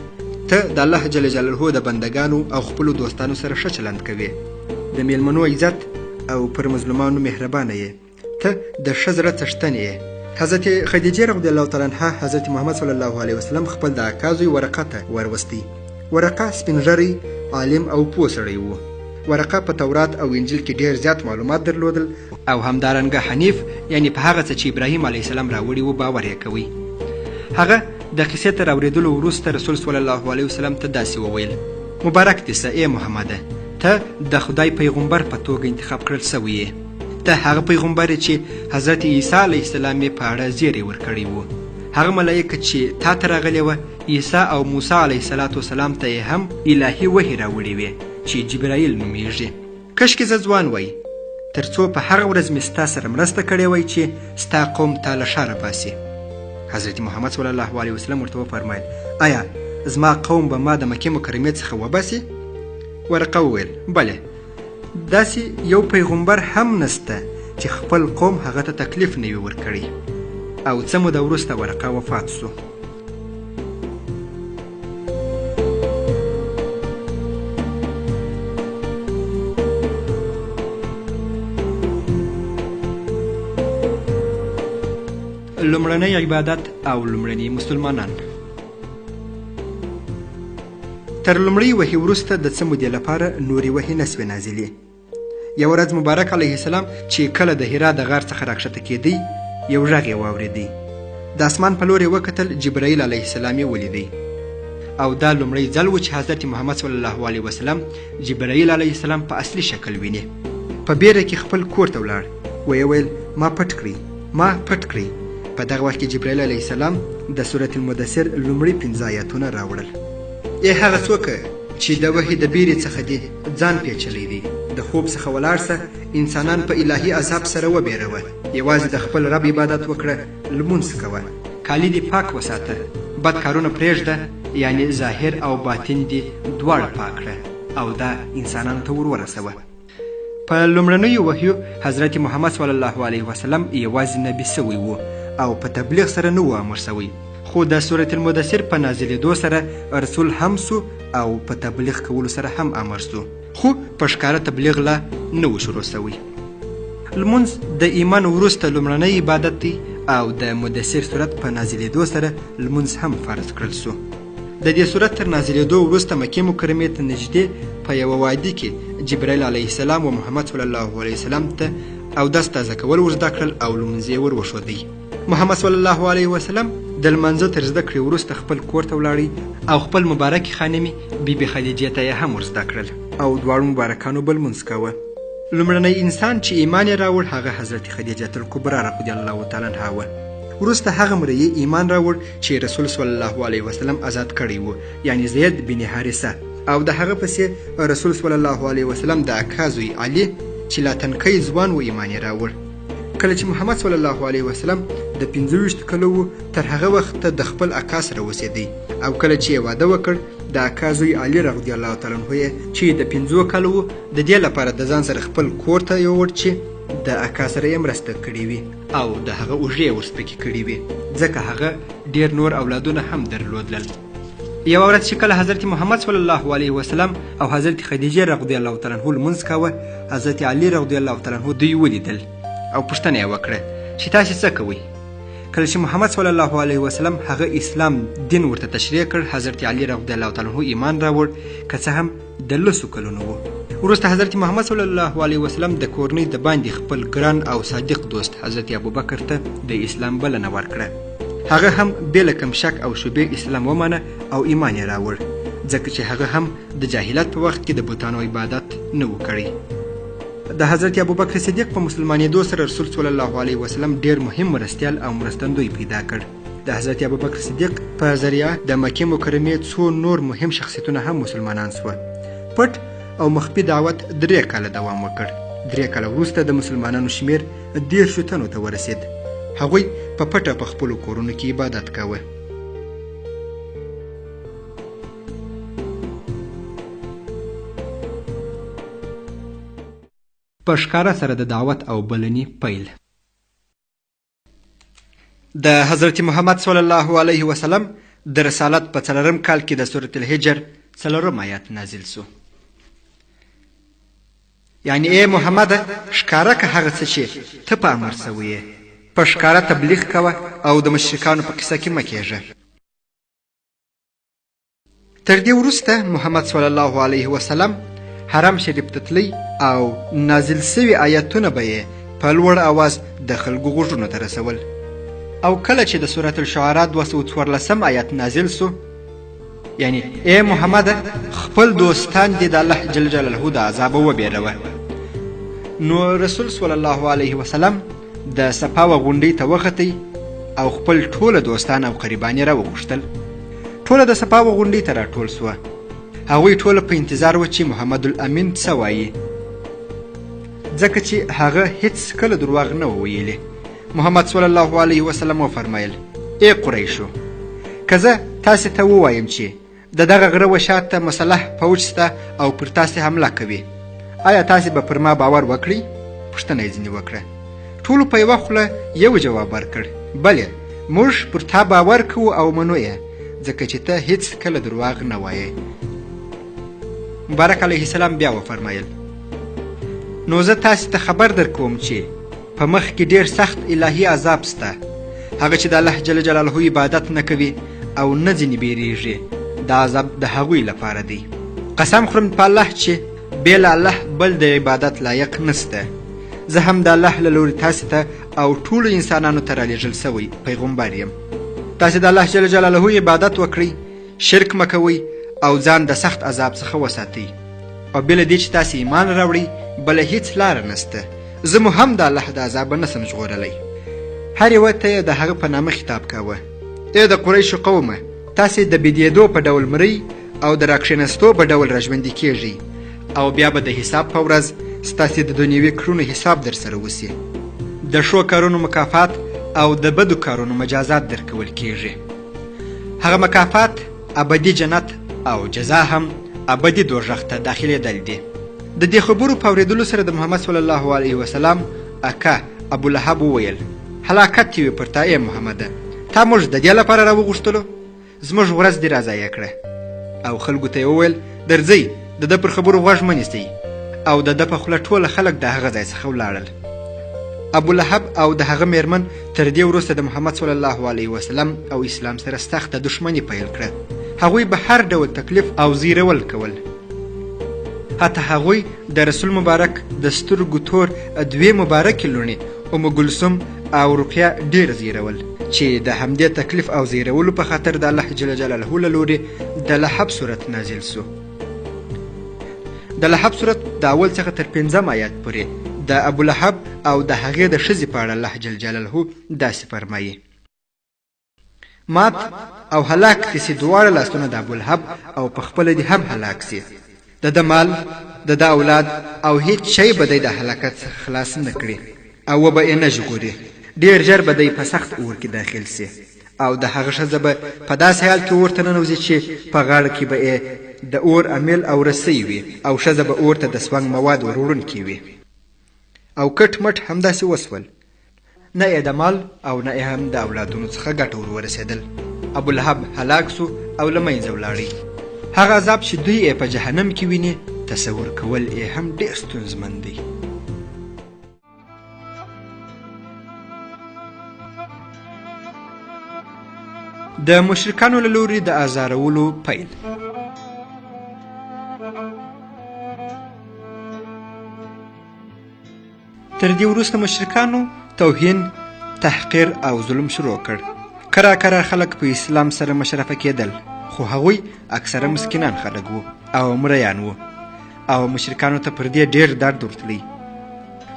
ته د الله جل جلاله د بندګانو او خپلو دوستانو سره ښه چلند کوې، د میلمنو عزت او پر مظلومانو مهربانه یې، ته د ښه زړه څښتن یې. حضرت خدیجه رضی الله تعالی عنها حضرت محمد صلی الله علیه وسلم خپل د اکا زوی ورقه ته وروستی. ورقه سپین ږیری، عالم او پوه سړی و. ورقه په تورات او انجیل کې ډېر زیات معلومات درلودل او همدارنګه حنیف، یعنی په هغه څه چې ابراهیم علیه السلام راوړي و، باور یې کوي. هغه د قصې تر اورېدلو وروسته رسول صلی الله علیه وسلم ته داسې وویل: مبارک دې سه ای محمده، ته د خدای پیغمبر په توګه انتخاب کړل سوی یې. ته هغه پیغمبر چې حضرت عیسی علیه السلام یې په اړه زیری ورکړی و. هغه ملایکه چې تا ته راغلې وه، عیسی او موسی علیه السلام ته یې هم الهي وحی راوړې وې چې جبرائیل نومیږي. کشکې زه ځوان وی، تر څو په هغه ورځ مې ستا سره مرسته کړې وی چې ستا قوم تا له ښاره باسي. حضرت محمد صلی الله علیه وسلم ورته وفرمایل: آیا زما قوم به ما د مکې مکرمې څخه وباسي؟ ورقه وویل: بله، داسې یو پیغمبر هم نسته چې خپل قوم هغه ته تکلیف نه وي ورکړی. او څه موده وروسته ورقه وفات سو. لومړنی عبادت او لومړني مسلمانان. تر لومړۍ وحي وروسته د څه مودې لپاره نورې وحي نه سوې نازلې. یوه ورځ مبارک علیه السلام چې کله د حرا د غار څخه راکښته کېدی، یو غږ یې واورېدی. د اسمان په لور یې وکتل، جبرائیل علیه السلام یې ولیدی. او دا لومړی ځل و چې حضرت محمد صلی الله علیه وسلم جبرائیل علیه السلام په اصلي شکل ویني. په بیره کې خپل کور ته ولاړ، ویې ویل: ما پټ کړئ، ما پټ کړئ. په دغه وخت کې جبرائیل علیه السلام د سورة المدثر لومړي 15 آیاتونه راوړل. ای هغه څوک چې د وحي د بیرې څخه دی ځان پیچلی دی، د خوب څخه ولاړ سه، انسانان په الهي عذاب سره وبېروه، یوازې د خپل رب عبادت وکړه، لمونځ کوه، کالي دې پاک وساته، بد کارونه پرېږده، یعنی ظاهر او باطن دې دواړه پاک کړه، او دا انسانانو ته ور ورسوه. په لومړنیو وحیو حضرت محمد صلی الله علیه وسلم یوازې نبی سوی و او په تبلیغ سره نه و امر سوی، خو د سورة المدثر په نازلېدو سره رسول هم سو او په تبلیغ کولو سره هم امر سو، خو په ښکاره تبلیغ لا نه و شروع سوی. لمونځ د ایمان وروسته لومړنی عبادت دی او د مدثر سورت په نازلېدو سره لمونځ هم فرض کړل سو. د دې سورت تر نازلېدو وروسته مکې مکرمې ته نږدې په یوه وادي کې جبرائیل علیه السلام و محمد صلی الله علیه وسلم ته اودس تازه کول ور زده کړل او لمونځ یې ور وښودی. محمد صلی الله علیه وسلم د لمانځه تر زده کړې وروسته خپل کور ته ولاړی او خپل مبارکې خانمې بیبي خدیجې ته یې هم ور زده کړل او دواړو مبارکانو به لمونځ کوه. لومړنی انسان چې ایمان یې راوړ هغه حضرت خدیجه الکبرا رضی الله تعالی عنها وه. وروسته هغه مریی ایمان راوړ چې رسول صلی الله علیه وسلم آزاد کړی و، یعنی زید بن حارثه، او د هغه پسې رسول صلی الله علیه وسلم د اکا زوی علي چې لا تنکی ځوان و ایمان یې راوړ. کله چې محمد صلی الله علیه وسلم د 25 کلو تر هغه وخت د خپل اکا سره اوسېدی او کله چې واده وکړ د اکا زوی علي رضی الله تعالی عنه چې د 15 کلو د دې لپاره د ځان سره خپل کور ته یووړ چې د اکا سره یې مرسته کړې وي او د هغه اوږې ورسپکې کړې وي ځکه هغه ډېر نور اولادونه هم درلودل. یوه ورځ چې کله حضرت محمد صلی الله علیه وسلم او حضرت خدیجه رضی الله تعالی عنها لمونځ کاوه، حضرت علي رضی الله تعالی عنه دوی ولیدل او پوښتنه یې وکړه چې تاسې څه کوئ؟ کله چې محمد صلی الله علیه وسلم هغه اسلام دین ورته تشریح کړ، حضرت علي رضی الله تعالی عنه ایمان راوړ، که څه هم د 10 کلونو و. وروسته حضرت محمد صلی الله علیه وسلم د کورنۍ د باندې خپل ګران او صادق دوست حضرت ابوبکر ته د اسلام بلنه ورکړه. هغه هم بې له کوم شک او شبهې اسلام ومنه او ایمان یې راوړ، ځکه چې هغه هم د جاهلیت په وخت کې د بتانو عبادت نه و کړی. د حضرت ابوبکر صدیق په مسلمانېدو سره رسول صلی الله علیه وسلم ډېر مهم مرستیال او مرستندوی پیدا کړ. د حضرت ابوبکر صدیق په ذریعه د مکې مکرمې څو نور مهم شخصیتونه هم مسلمانان سوه. پټ او مخفي دعوت 3 کاله دوام وکړ. 3 کاله وروسته د مسلمانانو شمیر 10 تنو ته ورسید. هغوی په پټه په خپلو کورونو کې عبادت کاوه. په ښکاره سره د دعوت او بلنې پیل. د حضرت محمد صلی الله علیه وسلم د رسالت په 4 کال کې د سورة الحجر 4 آیات نازل سو. یعنی ای محمد ښکاره که هغه څه چې ته په امر سوی یې، په ښکاره تبلیغ کوه او د مشرکانو په قصه کې مه کېږه. تر دې وروسته محمد صلی الله علیه وسلم حرم شریف ته تللی او نازل سوي آیاتونه به یې په لوړ اواز د خلکو غوږونو ته رسول. او کله چې د سورة الشعراء 214 آیات نازل سو، یعنی ای محمد خپل دوستان دې د الله جل جلاله د عذابه وبېروه، نو رسول صلی الله علیه وسلم د صفا و غونډۍ ته وختئ او خپل ټوله دوستان او قریبان یې راوغوښتل. ټوله د صفا و غونډۍ ته راټول سوه. هغوی ټوله په انتظار و چې محمد الامین څه وایي، ځکه چې هغه هیڅ کله درواغ نه و ویلي. محمد صلی الله علیه وسلم وفرمایل: ای قریشو، که زه تاسې ته ووایم چې د دغه غره و شاته مسلح فوج سته او پر تاسې حمله کوي، آیا تاسې به پر ما باور وکړئ؟ پوښتنه یې ځینې وکړه. ټولو په یوه خوله یو جواب ورکړ: بلې، موږ پر تا باور کوو او منو یې، ځکه چې ته هیڅ کله درواغ نه وایې. مبارک علیه السلام بیا وفرمایل: نو زه تاسې ته خبر در کوم چې په مخ کې ډېر سخت الهي عذاب سته. هغه چې د الله جل جلاله عبادت نه کوي او نه ځینې بیریږي، دا عذاب د هغوی لپاره دی. قسم خورم په الله چې بې له الله بل د عبادت لایق نسته. زه هم د الله له لورې تاسې ته او ټولو انسانانو ته رالیږل سوی پیغمبر یم. تاسې د الله جل جلاله عبادت وکړئ، شرک مه کوئ او ځان د سخت عذاب څخه وساتئ. او بې له دې چې تاسې ایمان راوړئ بله هیڅ لاره نسته. زه مو هم د الله د عذابه نسم ژغورلی. هر یوه ته یې د هغه په نامه خطاب کاوه: ای د قریشو قومه، تاسې د بېدېدو په ډول مرئ او د راکښېنستو په ډول راژوندي کېږئ، او بیا به د حساب په ورځ ستاسې د دنیوي کړنو حساب در سره وسي. د ښو کارونو مکافات او د بدو کارونو مجازات درکول کېږي. هغه مکافات ابدي جنت او جزا هم ابدي دوژخ ته داخلېدل دي. د دې خبرو په اورېدلو سره د محمد صلی الله علیه وسلم اکا ابولهب وویل: هلاکت دې وي پر تا ای محمده، تا موږ د دې لپاره راوغوښتلو، زموږ ورځ دې راضایع کړه. او خلکو ته یې وویل: درځئ، د ده پر خبرو غوږ مه نیسئ. او د ده په خوله ټوله خلک د هغه ځای څخه ولاړل. ابولهب او د هغه میرمن تر دې وروسته د محمد صلی الله علیه وسلم او اسلام سره سخته دښمني پیل کړه. هغوی به هر ډول تکلیف او زیرول کول. حتی هغوی د رسول مبارک د سترګو تور 2 مبارکې لوڼې ام کلثوم او رقیه ډېر زیرول، چې د همدې تکلیف او زیرولو په خاطر د الله جل جلاله له لورې د لهب صورت نازل سو. د لهب صورت د اول څخه تر 5 آیات پورې د ابولهب او د هغې د ښځې په اړه الله جل جلاله داسې فرمایي: مات او هلاک دې سي دواړه لاسونه د ابولهب او په خپله دې هم هلاک سي. د ده مال، د ده اولاد او هیڅ شی به دی د هلاکت څخه خلاص نه کړي. او وبه یې نه ژغوري. ډېر ژر به دی په سخت اور کې داخل سي او د هغه ښځه به په داسې حال کې اور ته ننوځي چې په غاړه کې به یې د اور امیل او رسۍ وي او ښځه به اور ته د سونګ مواد ور وړونکي وي. او کټ مټ همداسې وسول. نه یې د مال او نه یې هم د اولادونو څخه ګټه ور ورسېدل. ابولهب هلاک سو او له منځه ولاړی. هغه عذاب چې دوی یې په جهنم کې ویني تصور کول یې هم ډېر ستونزمن دی. د مشرکانو له لوري د ازارولو پیل. تر دې وروسته مشرکانو توهین، تحقیر او ظلم شروع کړ. کرا خلک په اسلام سره مشرفه کېدل، خو هغوی اکثره مسکینان خلک وو او مریان وو او مشرکانو ته پر دې ډېر درد ورتلی.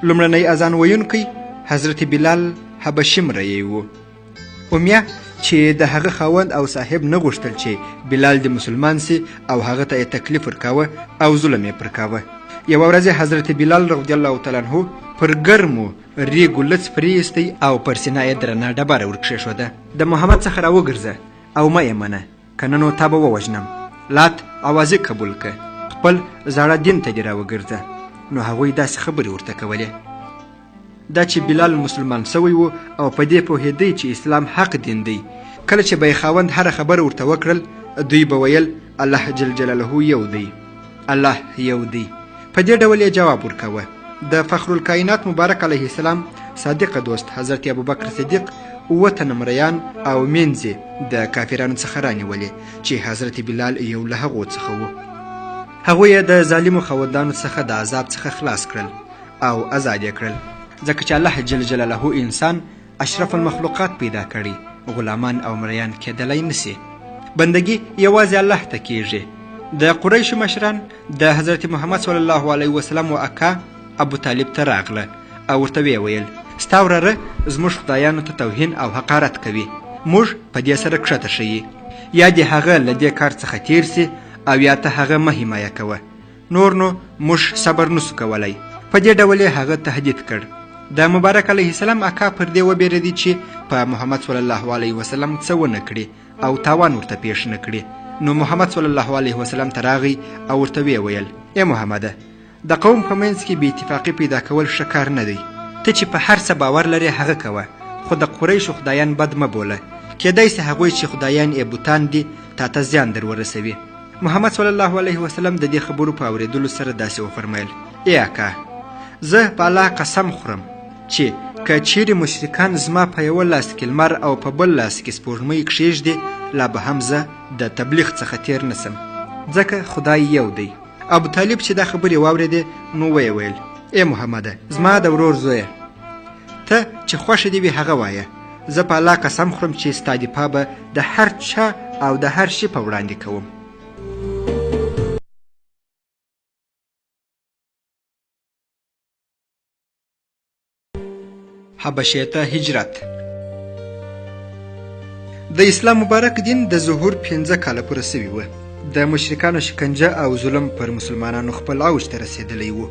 لومړنی اذان ویونکی حضرت بلال حبشي مری و. امیه چې د هغه خاوند او صاحب نه غوښتل چې بلال د مسلمان سي او هغه ته تکلیف ورکاوه او ظلم یې پرکاوه. یوه ورځ حضرت بلال رضی الله تعالی عنه پر ګرمو ریګو لڅ پرېیستی او پر سینه یې درنه ډبره ورکښېښوده. د محمد څخه راوګرځه او مه یې منه، که نه نو تا به ووژنم. لات اوازې قبول که، خپل زاړه دین ته دې راوګرځه. نو هغوی داسې خبرې ورته کولې. دا چې بلال مسلمان سوی و او په دې پوهېدی چې اسلام حق دین دی. کله چې به یې خاوند هره خبره ورته وکړل، دوی به ویل الله جل جلاله یو دی، الله یو دی. په دې ډول یې جواب ورکاوه. د فخر الکائنات مبارک علیه السلام صادق دوست حضرت ابوبکر صدیق 7 تنه مریان او مینځې د کافرانو څخه رانیولې چې حضرت بلال یو له هغو څخه و. هغوی یې د ظالمو خاوندانو څخه د عذاب څخه خلاص کړل او آزاد یې کړل، ځکه چې الله جل جلاله انسان اشرف المخلوقات پیدا کړي، غلامان او مریان کېدلی نسي. بندگی یوازې الله ته کیږي. د قریشو مشران د حضرت محمد صلی الله علیه وسلم و اکا ابو طالب ته راغله او ورته ویې ویل ستا وراره زموږ خدایانو ته توهین او حقارت کوي، موږ په دې سره کښته ښیي. یا دې هغه له دې کار څخه تیر سي او یا ته هغه مه حمایه کوه، نور نو موږ صبر نسو کولی. په دې ډول یې هغه تهدید کړ. د مبارک علیه السلام اکا پر دې وبېرېدی چې په محمد صلی الله علیه وسلم څه ونه کړي او تاوان ورته پیښ نه کړي. نو محمد صلی الله علیه وسلم ته راغی او ورته ویې ویل ای محمده، د قوم په منځ کې بې اتفاقي پیدا کول ښه کار نه دی. ته چې په هر څه باور لرې هغه کوه، خو د قریشو خدایان بد مه بوله. کیدای سي هغوی چې خدایان یې بوتان دي تا ته زیان در ورسوي. محمد صلی الله علیه وسلم د دې خبرو په اورېدلو سره داسې وفرمیل ای اکا، زه په الله قسم خورم چې که چیرې مشرکان زما په یوه لاس کې لمر او په بل لاس کې سپوږمۍ کښېږدي، لا به هم زه د تبلیغ څخه تیر نسم، ځکه خدای یو دی. ابو طالب چې دا خبرې واورېدې نو ویې ویل ای محمده، زما د ورور زویه، ته چې خوښه دې وي هغه وایه. زه په الله قسم خورم چې ستا دفاع به د هر چا او د هر شي په وړاندې کوم. حبشې ته هجرت. د اسلام مبارک دین د ظهور 15 کاله پوره سوي وه. د مشرکانو شکنجه او ظلم پر مسلمانانو خپل اوج ته رسېدلی و.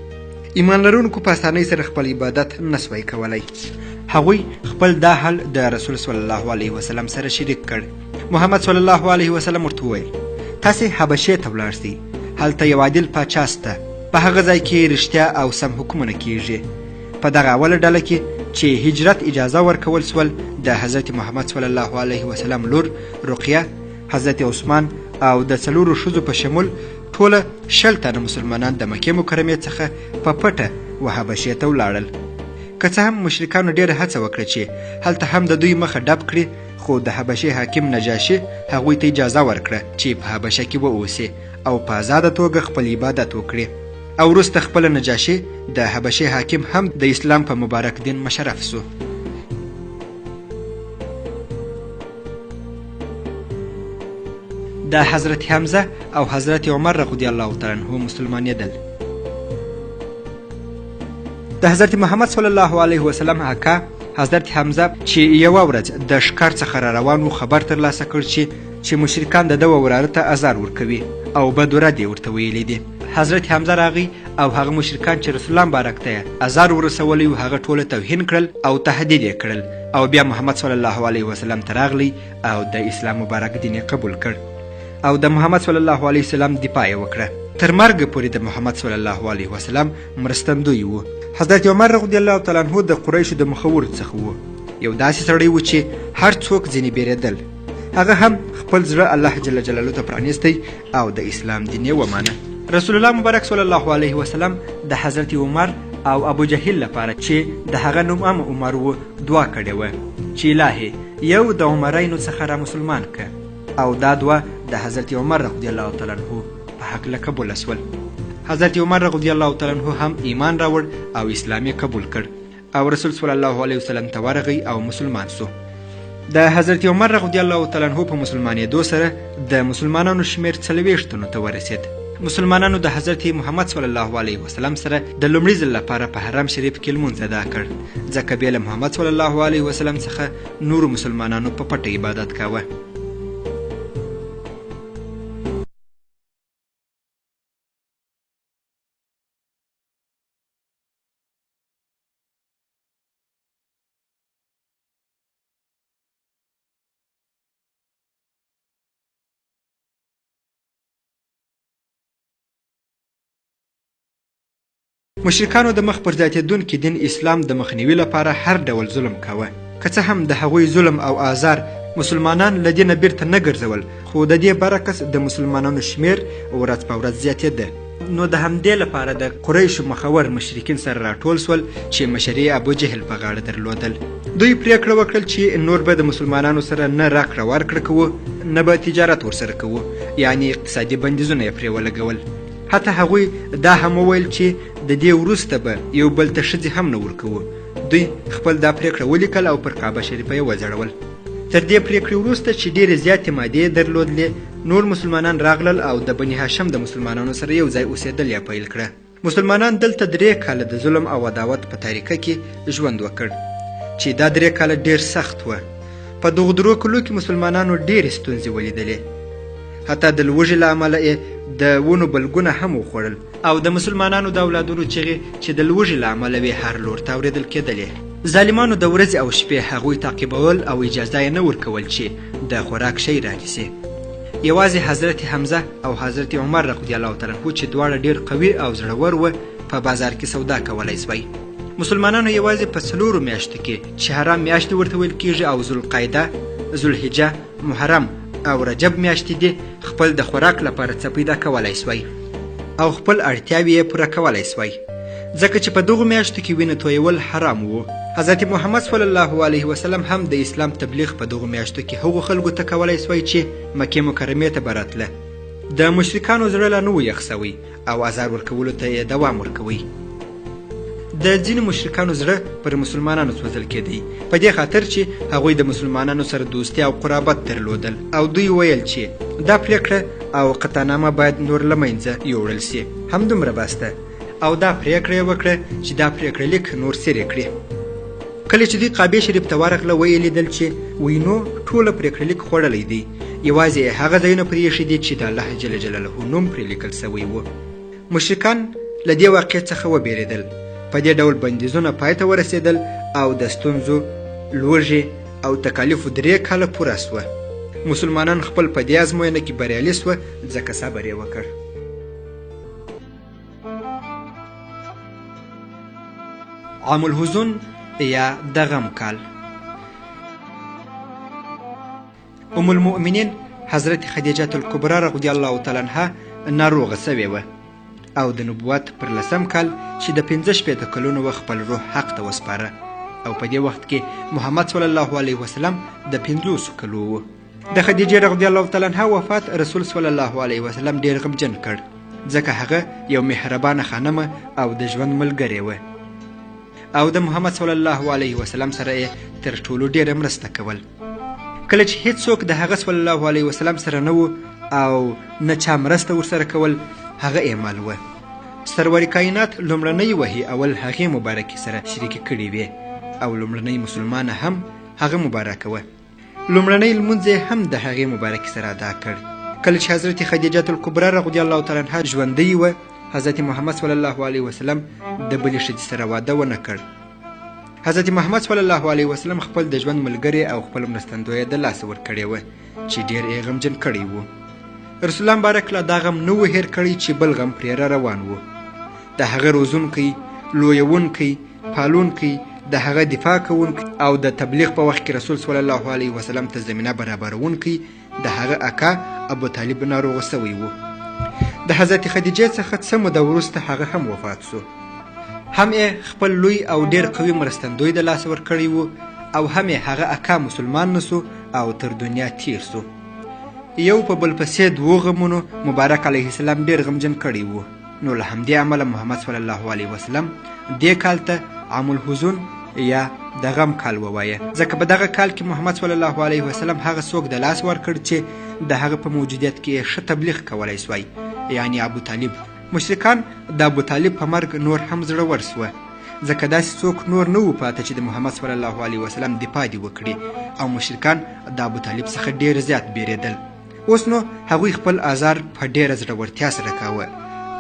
ایمان لرونکو په اسانۍ سره خپل عبادت نسوای کولی. هغوی خپل دا حال د رسول صلی الله علیه وسلم سره شریک کړ. محمد صلی الله علیه وسلم ورته وویل تاسې حبشې ته ولاړ سئ، هلته یو عادل پاچا سته، په هغه ځای کې رښتیا او سم حکمونه کیږي. په دغه اوله ډله کې چې هجرت اجازه ورکول سول، د حضرت محمد صلی الله علیه وسلم لور رقیه، حضرت عثمان او د 4 ښځو په شمول ټوله 60 تنه مسلمانان د مکې مکرمې څخه په پټه وحبشې ته ولاړل. که څه هم مشرکانو ډېره هڅه وکړه چې هلته هم د دوی مخه ډب کړي، خو د حبشې حاکم نجاشي هغوی ته اجازه ورکړه چې په حبشه کې واوسي او په آزاده توګه خپل عبادت وکړي. او وروسته خپله نجاشي د حبشې حاکم هم د اسلام په مبارک دین مشرف سو. د حضرت حمزه او حضرت عمر رضی الله تعالی عنهم مسلمانېدل. د حضرت محمد صلی الله علیه وسلم اکا حضرت حمزه چې یوه ورځ د ښکار څخه را روان و، خبر ترلاسه کړ چې مشرکان د ده وراره ته ازار ورکوي او بد ورد یې ورته ویلی دي. حضرت حمزه راغی او هغه مشرکان چې رسول الله مبارک ته ازار ورسولی و هغه ټوله توهین کړل او تهدید یې کړل او بیا محمد صلی الله علیه وسلم ته راغلی او د اسلام مبارک دین یې قبول کړ او د محمد صلی الله علیه وسلم دفاع یې وکړه تر مرګ پورې د محمد صلی الله علیه وسلم مرستندوی و حضرت عمر رضی الله تعالی عنه د قریشو د مخور څخه و یو داسې سړی و چې هر څوک ځینې بیرېدل هغه هم خپل زړه الله جل جلاله ته پرانیستی او د اسلام دین یې ومانه رسول الله مبارک صلی الله علیه وسلم د حضرت عمر او ابو جهل لپاره چې د هغه نوم هم عمر و دعا کړې وه چې الهي یو د عمرینو څخه را مسلمان که او دا دعا د حضرت عمر رضی الله تعالی عنه په هکله قبوله سول حضرت عمر رضی الله تعالی عنه هم ایمان راوړ او اسلام یې قبول کړ او رسول صلی الله علیه وسلم ته ورغی او مسلمان سو د حضرت عمر رضی الله تعالی عنه په مسلمانېدو سره د مسلمانانو شمیر 40 تنو ته ورسید مسلمانانو د حضرت محمد صلی الله علیه وسلم سره د لومړي ځل لپاره په حرم شریف کې لمونځ ادا کړ ځکه بیا له محمد صلی الله علیه وسلم څخه نورو مسلمانانو په پټه عبادت کاوه مشرکانو د مخ پر زیاتېدونکي دین اسلام د مخنیوي لپاره هر ډول ظلم کاوه که څه هم د هغوی ظلم او آزار مسلمانان له دینه بیرته نه ګرځول خو د دې برعکس د مسلمانانو شمیر ورځ په ورځ زیاتېده نو د همدې لپاره د قریشو مخور مشرکین سره راټول سول چې مشري ابو جهل په غاړه درلودل دوی پریکړه وکړل چې نور به د مسلمانانو سره نه راکړه ورکړه کوو نه به تجارت ورسره کوو یعنی اقتصادي بندیزونه یې پرې ولګول حتی هغوی دا هم وویل چې د دې وروسته به یو بل ته ښځې هم نه ورکوو دوی خپل دا پریکړه ولیکل او پر کعبه شریفه یې وځړول تر دې پریکړې وروسته چې ډېرې زیاتې مادې درلودلې نور مسلمانان راغلل او د بني هاشم د مسلمانانو سره یو ځای اوسېدل یې پیل کړه مسلمانان دلته 3 کاله د ظلم او عداوت په تاریکه کې ژوند وکړ چې دا 3 کاله ډېر سخت وه په دغو 3 کلو کې مسلمانانو ډېرې ستونزې ولیدلې حتی د لوږې له امله یې د ونو بلګونه هم وخوړل او د مسلمانانو د اولادونو چغې چې د لوږې له امله وې هر لور ته اورېدل کېدلې ظالمانو د ورځې او شپې هغوی تعقیبول او اجازه یې نه ورکول چې د خوراک شی رانیسي یوازې حضرت حمزه او حضرت عمر رضی الله تعالی عنه چې دواړه ډېر قوي او زړور وه په بازار کې سودا کولی سوی مسلمانانو یوازې په 4 میاشتو کې چې حرام میاشتې ورته ویل کېږي او ذوالقعده ذوالحجه محرم او رجب میاشتې دي خپل د خوراک لپاره څه پیدا کولی سوی او خپل اړتیاوې یې پوره کولی سوی ځکه چې په دغو میاشتو کې وینه تویول حرام وو حضرت محمد صلی الله علیه وسلم هم د اسلام تبلیغ په دغو میاشتو کې هغو خلکو ته کولی سوی چې مکې مکرمې ته به راتله د مشرکانو زړه لا نه و یخ سوی او ازار ورکولو ته یې دوام ورکوی د ځینو مشرکانو زړه پر مسلمانانو سوځل کېدی په دې خاطر چې هغوی د مسلمانانو سره دوستي او قرابت درلودل او دوی ویل چې دا پریکړه او قطعنامه باید نور له منځه یوړل سي همدومره بسته او دا پریکړه یې وکړه چې دا پریکړه لیک نور څیرې کړي کله چې دوی کعبې شریف ته ورغله ویې لیدل چې وینو ټوله پریکړه لیک خوړلی دی یوازې هغه ځایونه پرې ایښي دي چې د الله جل جلاله نوم پرې لیکل سوی و مشرکان له دې واقعیت څخه وبېرېدل په دې ډول بندیزونه پای ته ورسېدل او د ستونزو لوږې او تکالیفو 3 کاله پوره سوه مسلمانان خپل په دې ازموینه کې بریالي سوه ځکه صبر یې وکړ عام الحزن یا د غم کال ام المؤمنین حضرت خدیجه الکبرا رضی الله تعالی عنها ناروغه سوې وه او د نبوت پر 10 کال چې د 15 کلونو خپل روح حق ته وسپاره او په دې وخت کې محمد صلی الله علیه وسلم د 50 کلو و د خدیجه رضی الله تعالی عنها وفات رسول صلی الله علیه وسلم ډیر غمجن کړ ځکه هغه یو مهربانه خانمه او د ژوند ملګری و او د محمد صلی الله علیه وسلم سره تر ټولو ډیره مرسته کول کله چې هیڅوک د هغه صلی الله علیه وسلم سره نه و او نه چا مرسته ورسره کول هغه اعمال و سرور کائنات لومړنۍ وحی اول هغې مبارکې سره شریکې کړې وې او لومړنۍ مسلمانه هم هغه مبارکه وه لومړنۍ لمونځ هم د هغې مبارکې سره ادا کړ کله چې حضرت خدیجه الکبرا رضی الله تعالی عنها ژوندۍ وه حضرت محمد صلی الله علیه وسلم د بلې ښځې سره واده ونه کړ. حضرت محمد صلی الله علیه وسلم خپل د ژوند ملګری او خپل مرستندویه د لاسه ورکړې وه چې ډېر یې غمجن کړی و. رسول الله مبارک له دا غم نه و هېر کړی چې بل غم پرې را روان و. د هغه روزونکی، لویونکی، پالونکی، د هغه دفاع کوونکی او د تبلیغ په وخت کې رسول صلی الله علیه وسلم ته زمینه برابرونکی د هغه اکا ابو طالب ناروغه سوی و. د حضرت خدیجې څخه څه موده وروسته هغه هم وفات سو. هم یې خپل لوی او ډېر قوي مرستندوی د لاسه ورکړی و او هم یې هغه اکا مسلمان نسو او تر دنیا تیر سو. یو په بل پسې دوو غمونو مبارک علیه السلام ډېر غمجن کړی و. نو له همدې امله محمد صلی الله علیه وسلم دې کال ته عام الحزن یا د غم کال ووایه، ځکه په دغه کال کې محمد صلی الله علیه وسلم هغه څوک د لاس ورکړ چې د هغه په موجودیت کې یې ښه تبلیغ کولی سوی، یعنی ابو طالب. مشرکان د ابو طالب په مرګ نور هم زړور سوه، ځکه داسې څوک نور نه و پاته چې د محمد صلی الله علیه وسلم دفاع دې وکړي او مشرکان د ابو طالب څخه ډېر زیات بیرېدل. اوس نو هغوی خپل ازار په ډېره زړورتیا سره کاوه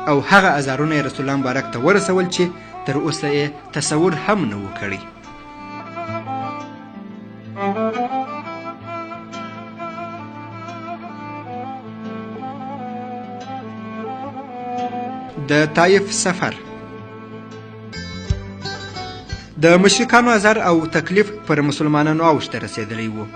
او هغه ازارونه یې رسول الله مبارک ته ورسول چې تر اوسه یې تصور هم نه و کړی. د طائف سفر. د مشرکانو ازار او تکلیف پر مسلمانانو اوج ته رسېدلی و.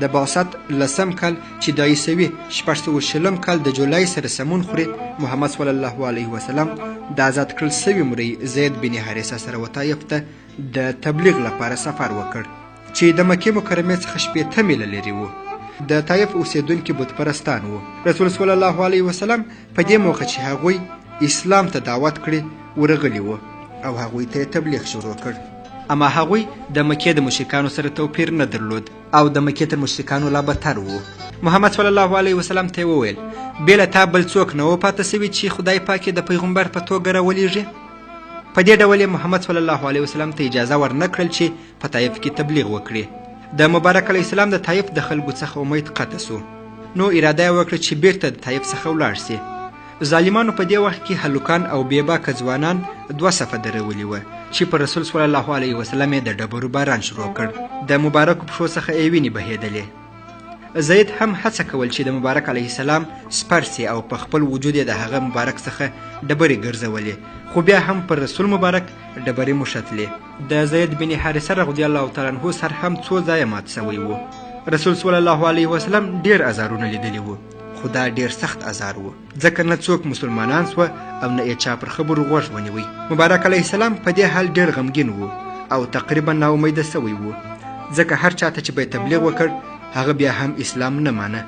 د بعثت 10 کال چې د عیسوي 640 کال د جولای سره سمون خوري، محمد صلی الله علیه وسلم د آزاد کړل سوي مری زید بن حارثه سره و طائف ته د تبلیغ لپاره سفر وکړ چې د مکې مکرمې څخه 8 میله لرې و. د طائف اوسېدونکي بت پرستان و. رسول صلی الله علیه وسلم په دې موقع چې هغوی اسلام ته دعوت کړي ورغلي و او هغوی ته تبلیغ شروع کړ. اما هغوی د مکې د مشرکانو سره توپیر نه درلود او د مکې تر مشرکانو لا بدتر و. محمد صلی الله علیه وسلم ته وویل بې له تا بل څوک نه و پاته سوي چې خدای پاک د پیغمبر په توګه راولېږي. په دې ډول یې محمد صلی الله علیه وسلم ته اجازه ورنه کړل چې په طائف کې تبلیغ وکړي. د مبارک علیه السلام د طائف د خلکو څخه امید قطع سو. نو اراده یې وکړه چې بیرته د طائف څخه ولاړ سي. ظالمانو په دې وخت کې هلوکان او بېباکه ځوانان 2 صفه درولي وه چې پر رسول صلی الله علیه وسلم یې د ډبرو باران شروع کړ. د مبارکو پښو څخه یې وینې بهېدلې. زید هم هڅه کول چې د مبارک علیه السلام سپر سي او په خپل وجود یې د هغه مبارک څخه ډبرې ګرځولې، خو بیا هم پر رسول مبارک ډبرې موښتلې. د زید بن حارثه رضی الله تعالی عنه سر هم څو ځایه مات سوی و. رسول صلی الله علیه وسلم ډېر ازارونه لیدلي وو، خو دا ډېر سخت ازار و، ځکه نه څوک مسلمانان سوه او نه یې چا پر خبرو غوږ ونیوی. مبارک علیه السلام په دې حال ډېر غمګین و او تقریبا ناامیده سوی و، ځکه هر چاته چې به یې تبلیغ وکړ هغه بیا هم اسلام نه مانه.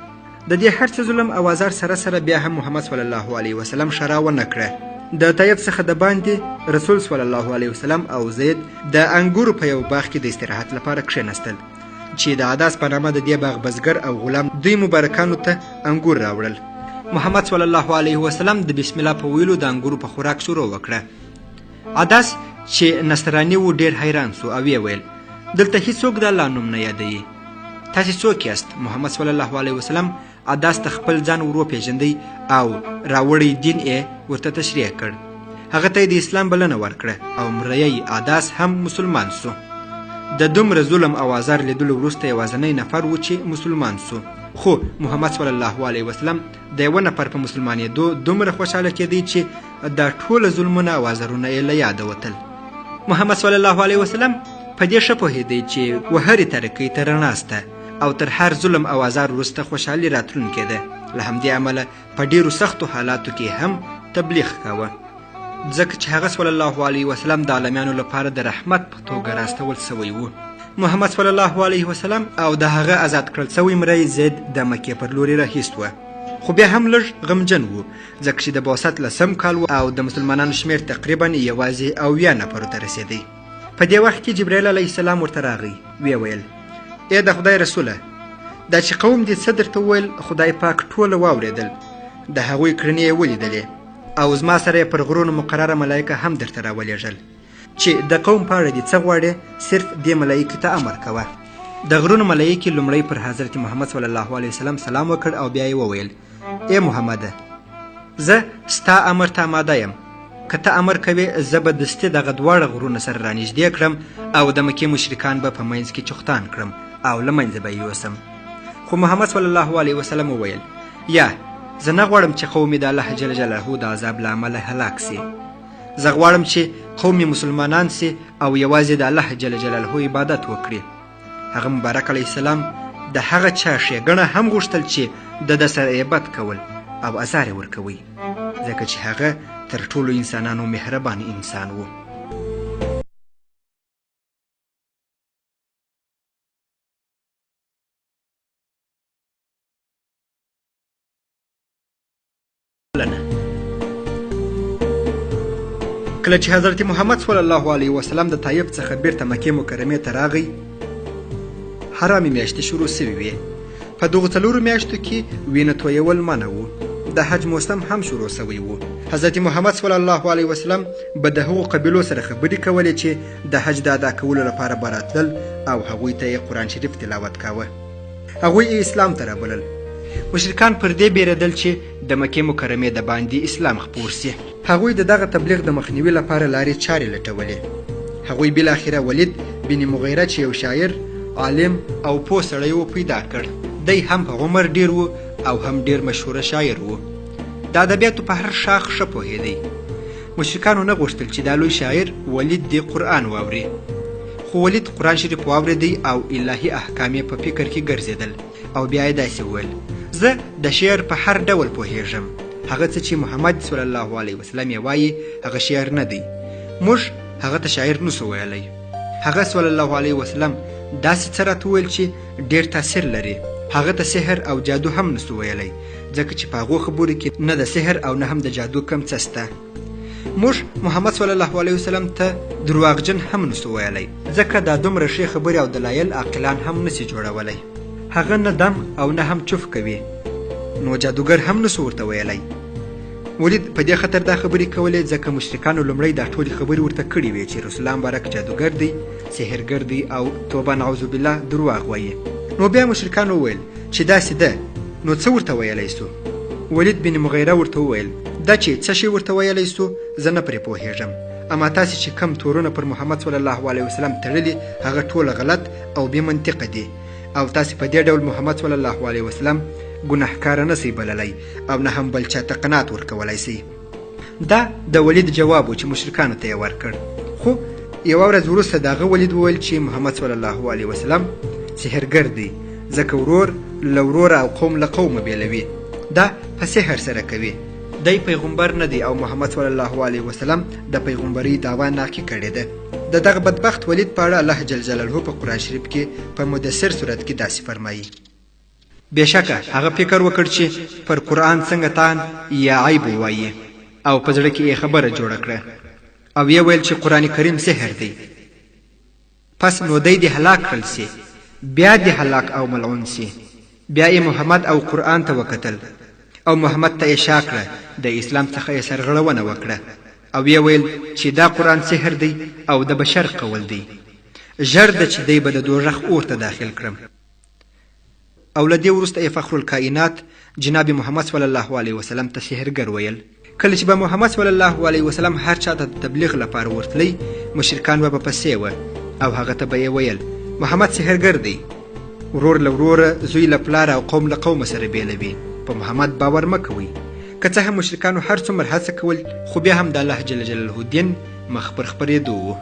د دې هر څه ظلم او ازار سره سره بیا هم محمد صلی الله علیه وسلم شرا ونه کړه. د طائف څخه د باندې رسول صلی الله علیه وسلم او زید د انګورو په یو باغ کې د استراحت لپاره کښېنستل چې د عداس په نامه د دې باغ بزګر او غلام دوی مبارکانو ته انګور راوړل. محمد صلی الله علیه وسلم د بسم الله په ویلو د انګورو په خوراک شروع وکړه. عداس چې نصراني و ډېر حیران سو او یې ویل دلته هیڅوک د الله نوم نه یادوي، تاسې څوک یاست؟ محمد صلی الله علیه وسلم عداس ته خپل ځان ور وپېژندی او راوړی دین یې ورته تشریح کړ. هغه ته یې د اسلام بلنه ورکړه او مریی عداس هم مسلمان سو. د دومره ظلم او ازار لیدلو وروسته یوازینی نفر و چې مسلمان سو، خو محمد صلی الله علیه وسلم د یوه نفر په مسلمانېدو دومره خوشحاله کېدی چې دا ټوله ظلمونه او ازارونه یې له یاده وتل. محمد صلی الله علیه وسلم په دې ښه پوهېدی چې وهرې ترقۍ ته رڼا سته او تر هر ظلم او ازار وروسته خوشحالي راتلونکې ده. له همدې امله په ډېرو سختو حالاتو کې هم تبلیغ کاوه، ځکه چې هغه صلی الله علیه وسلم د عالمیانو لپاره د رحمت په توګه راستول سوی و. محمد صلی الله علیه وسلم او د هغه آزاد کړل سوی مری زید د مکې پر لوري راهیست و، خو بیا هم لږ غمجن و، ځکه چې د بعثت 10 کال و او د مسلمانانو شمېر تقریبا یوازې 80 نفرو ته رسېدی. په دې وخت کې جبرائیل علیه السلام ورته راغی، ویې ویل ای د خدای رسوله، دا چې قوم دې څه درته وویل خدای پاک ټوله واورېدل، د هغوی کړنې یې ولیدلې او زما سره یې پر غرونو مقرره ملایکه هم درته راولېږل چې د قوم په اړه دې څه غواړې صرف دې ملایکې ته امر کوه. د غرونو ملایکې لومړی پر حضرت محمد صلی الله علیه وسلم سلام وکړ او بیا یې وویل ای محمده، زه ستا امر ته آماده یم. که ته امر کوې زه به دستي دغه دواړه غرونه سره رانږدې کړم او د مکې مشرکان به په منځ کې چختان کړم او له منځه به یوسم. خو محمد صلی الله علیه وسلم وویل یا زه نه غواړم چې قوم د الله جل جلاله د عذاب له امله هلاک سي. زه غواړم چې قوم مسلمانان سي او یوازې د الله جل جلاله عبادت وکړي. هغه مبارک علیه السلام د هغه چا ښېګڼه هم غوښتل چې د سره عیبت کول او ازار یې ورکوي، ځکه چې هغه تر ټولو انسانانو مهربان انسان و. کله چې حضرت محمد صلی الله علیه وسلم د طیب څخه بیرته مکې مکرمې ته راغی، حرامې میاشتې شروع سوي وې. په دغو 4 میاشتو کې وینه تویول منع و. د حج موسم هم شروع سوی و. حضرت محمد صلی الله علیه وسلم به د هغو قبیلو سره خبرې کولې چې د حج د ادا کولو لپاره به راتلل او هغوی ته یې قرآن شریف تلاوت کاوه. هغوی یې اسلام ته رابلل. مشرکان پر دې بیرېدل چې د مکې مکرمې د باندې اسلام خپور سي. هغوی د دغه تبلیغ د مخنیوي لپاره لارې چارې لټولې. هغوی بالاخره ولید بن مغیره چې یو شاعر، عالم او پوه سړی و پیدا کړ. دی هم په عمر ډیر و او هم ډیر مشهوره شاعر و. د ادبیاتو په هر شاخ ښه پوهېدی. مشرکانو نه غوښتل چې دا لوی شاعر ولید د قرآن واوري، خو ولید قرآن شریف واورېدی او الهي احکام یې په فکر کې ګرځېدل او بیا یې داسې وویل زه د شعر په هر ډول پوهېږم. هغه څه چې محمد صلی الله علیه وسلم یې وایي هغه شعر نه دی. موږ هغه ته شاعر نسو ویلی. هغه صلی الله علیه وسلم داسې څه راته وویل چې ډېر تاثیر لري. هغه ته سحر او جادو هم نسو ویلی، ځکه چې په هغو خبرو کې نه د سحر او نه هم د جادو کم څه سته. موږ محمد صلی الله علیه وسلم ته درواغجن هم نسو ویلی، ځکه دا دومره ښې خبرې او دلایل عاقلان هم نسي جوړولی. هغه نه دم او نه هم چوف کوي، نو جادوګر هم نسو ورته ویلی. ولید په دې خطر دا خبرې کولې ځکه مشرکانو لومړی دا ټولې خبرې ورته کړې وې چې رسول الله مبارک جادوګر دی، سحرګر دی او توبه نعوذ بالله درواغ وایي. نو بیا مشرکانو وویل چې داسې ده، نو څه ورته ویلی سو؟ ولید بن مغیره ورته وویل دا چې څه شی ورته ویلی سو زه نه پرې پوهېږم، اما تاسې چې کم تورونه پر محمد صلی الله علیه وسلم تړلي هغه ټوله غلط او بې منطقه دي او تاسې په دې ډول محمد صلی الله علیه وسلم ګناهکاره نه سئ بللی او نه هم بل چاته قناعت ورکولی سئ. دا د ولید جواب و چې مشرکانو ته یې ورکړ. خو یوه ورځ وروسته د هغه ولید وویل چې محمد صلی الله علیه وسلم سحرګر دی، ځکه ورور له وروره او قوم له قومه بیلوي. دا په سحر سره کوي. دی پیغمبر نه دی او محمد صلی الله علیه وسلم د پیغمبري دعوا ناقي کړې ده. د دغه بدبخت ولید په اړه الله جل جلاله په قرآن شریف کې په مدثر صورت کې داسې فرمایي بېشکه هغه فکر وکړ چې پر قرآن څنګه تان یا عیب ووایي او په زړه کې یې خبره جوړه کړه او یې ویل چې قرآن کریم سحر دی. پس نو دی دې هلاک کړل سي، بیا دې هلاک او ملعون سي. بیا یې محمد او قرآن ته وکتل او محمد ته یې شا کړه، د اسلام څخه یې سرغړونه وکړه او یې ویل چې دا قرآن سحر دی او د بشر قول دی. ژر ده چې دی به د دوزخ اور ته داخل کړم. او له دې وروسته یې فخر الکائنات جناب محمد صلی الله علیه وسلم ته سحرګر ویل. کله چې به محمد صلی الله علیه وسلم هر چا ته د تبلیغ لپاره ورتلی، مشرکان به پسې وه او هغه ته به یې ویل محمد سحرګر دی، ورور له وروره، زوی له پلاره او قوم له قومه سره بیلوي. په محمد باور مه کوئ. که څه هم مشرکانو هر څومره هڅه کول، خو بیا هم د الله جل جلاله دین مخ پر خپرېدو و.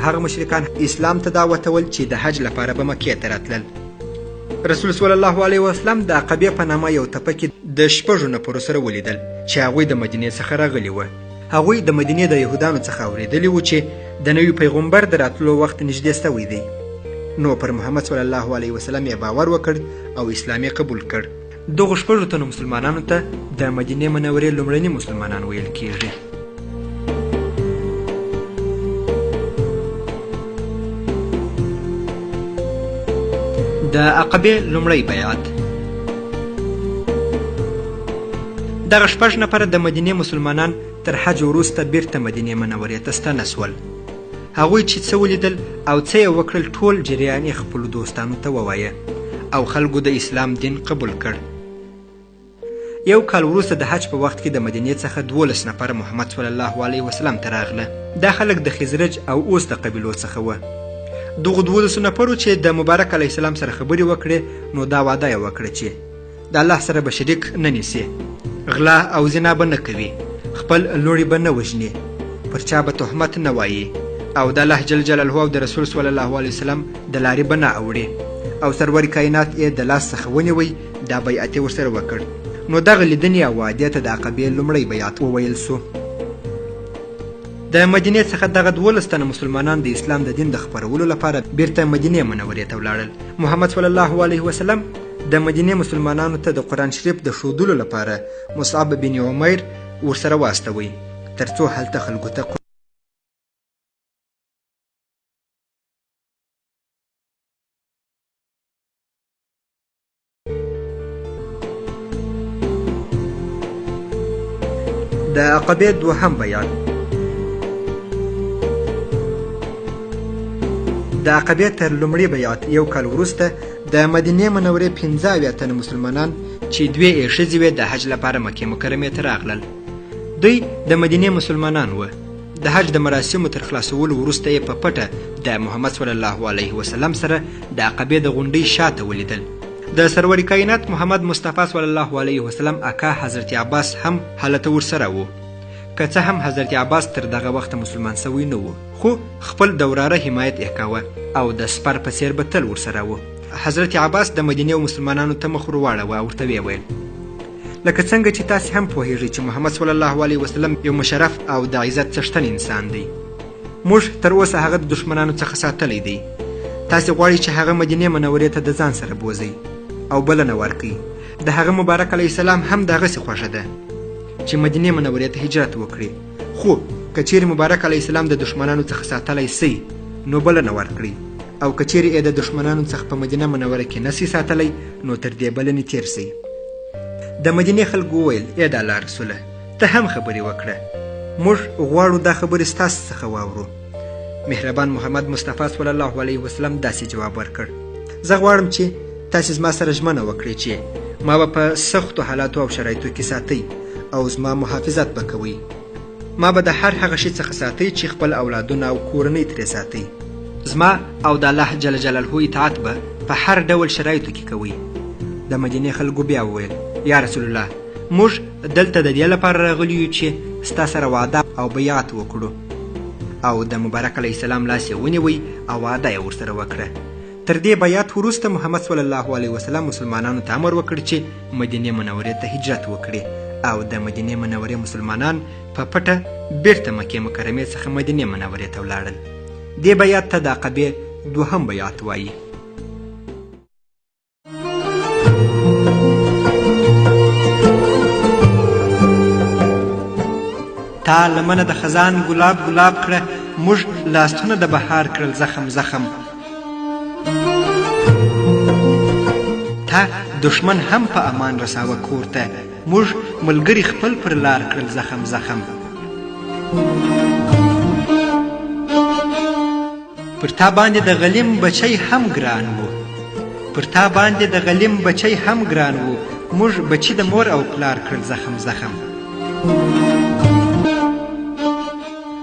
هغه مشرکان اسلام ته دعوتول چې د حج لپاره به مکې ته راتلل. رسول صلی الله علیه وسلم د عقبې په نامه یو تپه کې د 6 نفرو سره ولیدل چې هغوی د مدینې څخه راغلي وه. هغوی د مدینې د یهودانو څخه اورېدلي وو چې د نوي پیغمبر د راتلو وخت نږدې سوی دی. نو پر محمد صلی الله علیه وسلم یې باور وکړ او اسلام یې قبول کړ. دغو 6 تنو مسلمانانو ته د مدینې منورې لومړني مسلمانان ویل کیږي. د عقبې لومړی بیعت. دغه 6 نفره د مدینې مسلمانان تر حج وروسته بیرته مدینې منورې ته ستانه سول. هغوی چې څه ولیدل او څه یې وکړل ټول جریان یې خپلو دوستانو ته ووایه او خلکو د اسلام دین قبول کړ. 1 کال وروسته د حج په وخت کې د مدینې څخه 12 نفره محمد صلی الله علیه وسلم ته راغله. دا خلک د خزرج او اوس د قبیلو څخه وه. دغو 12 نفرو چې د مبارک علیه السلام سره خبرې وکړې نو دا وعده یې وکړه چې د الله سره به شریک نه نیسي، غلا او زنا به نه کوي، خپل لوڼې به نه وژني، پر چا به تهمت نه وایي او د الله جل جلاله او د رسول صلی الله علیه وسلم د لارې به نه اوړي او سرور کائنات یې د لاس څخه ونیوی. دا بیعت یې ورسره وکړ. نو دغه لیدنې او وعدې ته د عقبې لومړی بیعت وویل سو. د مدینې څخه دغه 12 تنه مسلمانان د اسلام د دین د خپرولو لپاره بیرته مدینې منورې ته ولاړل. محمد صلی الله علیه وسلم د مدینې مسلمانانو ته د قرآن شریف د ښودلو لپاره مصعب بن عمیر ورسره واستوي تر څو هلته خلکو ته د عقبې دوهم بیعت. د عقبې تر لومړي بیعت 1 کال وروسته د مدینې منورې 15 تنه مسلمانان چې 2 ښځې وې د حج لپاره مکې مکرمې ته راغلل. دوی د مدینې مسلمانان وه. د حج د مراسمو تر خلاصولو وروسته یې په پټه د محمد صلی الله علیه وسلم سره د عقبې د غونډۍ شاته ولیدل. د سرور کائنات محمد مصطفی صلی الله علیه وسلم اکا حضرت عباس هم هلته ورسره و. که څه هم حضرت عباس تر دغه وخته مسلمان سوی نه و، خو خپل د وراره حمایت یې کاوه او د سپر په څیر به تل ورسره و. حضرت عباس د مدینې مسلمانانو ته مخ ور واړوه او ورته ویې ویل لکه څنګه چې تاسې هم پوهیږئ چې محمد صلی الله علیه وسلم یو مشرف او د عزت څښتن انسان دی. موږ تر اوسه هغه د دښمنانو څخه ساتلی دی. تاسې غواړئ چې هغه مدینې منورې ته د ځان سره بوځئ او بلنه ورکړي. د هغه مبارک علیه السلام هم دغسې خوښه ده چې مدینې منورې ته هجرت وکړي، خو که چیرې مبارک علیه السلام د دښمنانو څخه ساتلی سي نو بلنه ورکړي، او که چیرې یې د دښمنانو څخه په مدینه منوره کې نسی ساتلی نو تر دې بلنې تیر سي. د مدینې خلکو وویل ای د الله رسوله ته هم خبرې وکړه، موږ غواړو دا خبرې ستاسو څخه واورو. مهربان محمد مصطفی صلی الله علیه وسلم داسې جواب ورکړ زه غواړم چې تاسې زما سره ژمنه وکړئ چې ما به په سختو حالاتو او شرایطو کې ساتئ او زما محافظت به کوئ. ما به د هر هغه شي څخه ساتئ چې خپل اولادونه او کورنۍ ترې ساتئ. زما او د الله جل جلاله اطاعت به په هر ډول شرایطو کې کوئ. د مدینې خلکو بیا وویل یا رسول الله موږ دلته د دې لپاره راغلي یو چې ستا سره وعده او بیعت وکړو. او د مبارک علیه السلام لاس یې ونیوی او وعده یې ورسره وکړه. تر دې بیعت وروسته محمد صلی الله علیه وسلم مسلمانانو ته امر وکړ چې مدینې منورې ته هجرت وکړي او د مدینې منورې مسلمانان په پټه بیرته مکې مکرمې څخه مدینې منورې ته ولاړل. دې بیعت ته د عقبې دوهم بیعت وایي. تا لمنه د خزان ګلاب ګلاب کړه، موږ لاستونه د بهار کړل زخم زخم. تا دشمن هم په امان رساوه کور ته، موږ ملګري خپل پر لار کړل زخم زخم. پر تا باندې د غلیم بچی هم ګران وو، پر تا باندې د غلیم بچی هم ګران وو، موږ بچی د مور او پلار کړل زخم زخم.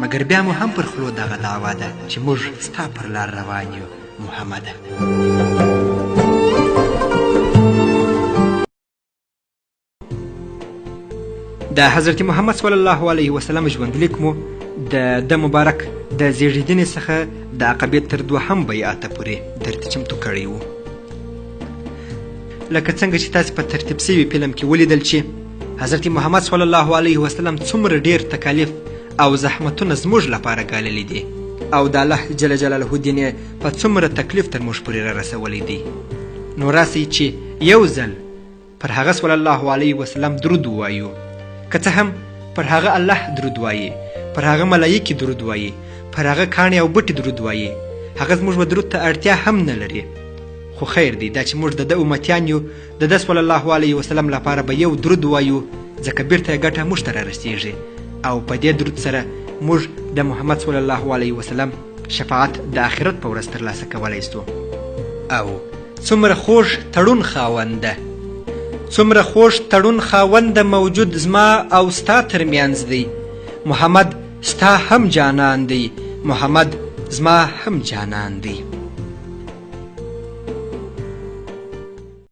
مګر بیا مو هم پر خلو دغه دعوا ده چې موږ ستا پر لار روان یو محمده. د حضرت محمد صلی الله علیه وسلم ژوندلیک مو د مبارک د زیږیدنې څخه د عقبې تر دوهم بیعته پورې درته چمتو کړی و. لکه څنګه چې تاسې په ترتیب سوي فلم کې ولیدل چې حضرت محمد صلی الله علیه وسلم څومره ډیر تکالیف او زحمتونه زموږ لپاره ګاللی دي او د الله جل جلاله دین یې په څومره تکلیف تر موږ پورې را رسولی دی. نو راسئ چې یو ځل پر هغه صلی الله علیه وسلم درود ووایو، که څه هم پر هغه الله درود وایي، پر هغه ملایکې درود وایي، پر هغه کاڼې او بوټي درود وایي، هغه زموږ به درود ته اړتیا هم نه لري، خو خیر دی دا چې موږ د ده امتیان یو د ده صلی الله علیه وسلم لپاره به یو درود وایو ځکه بیرته یې ګټه موږ ته رارسېږي او په دې درود سره موږ د محمد صلی الله علیه وسلم شفاعت د آخرت په ورځ ترلاسه کولی سو. او څومره خوږ تړون خاونده، څومره خوږ تړون خاونده موجود زما او ستا ترمنځ دی. محمد ستا هم جانان دی، محمد زما هم جانان دی.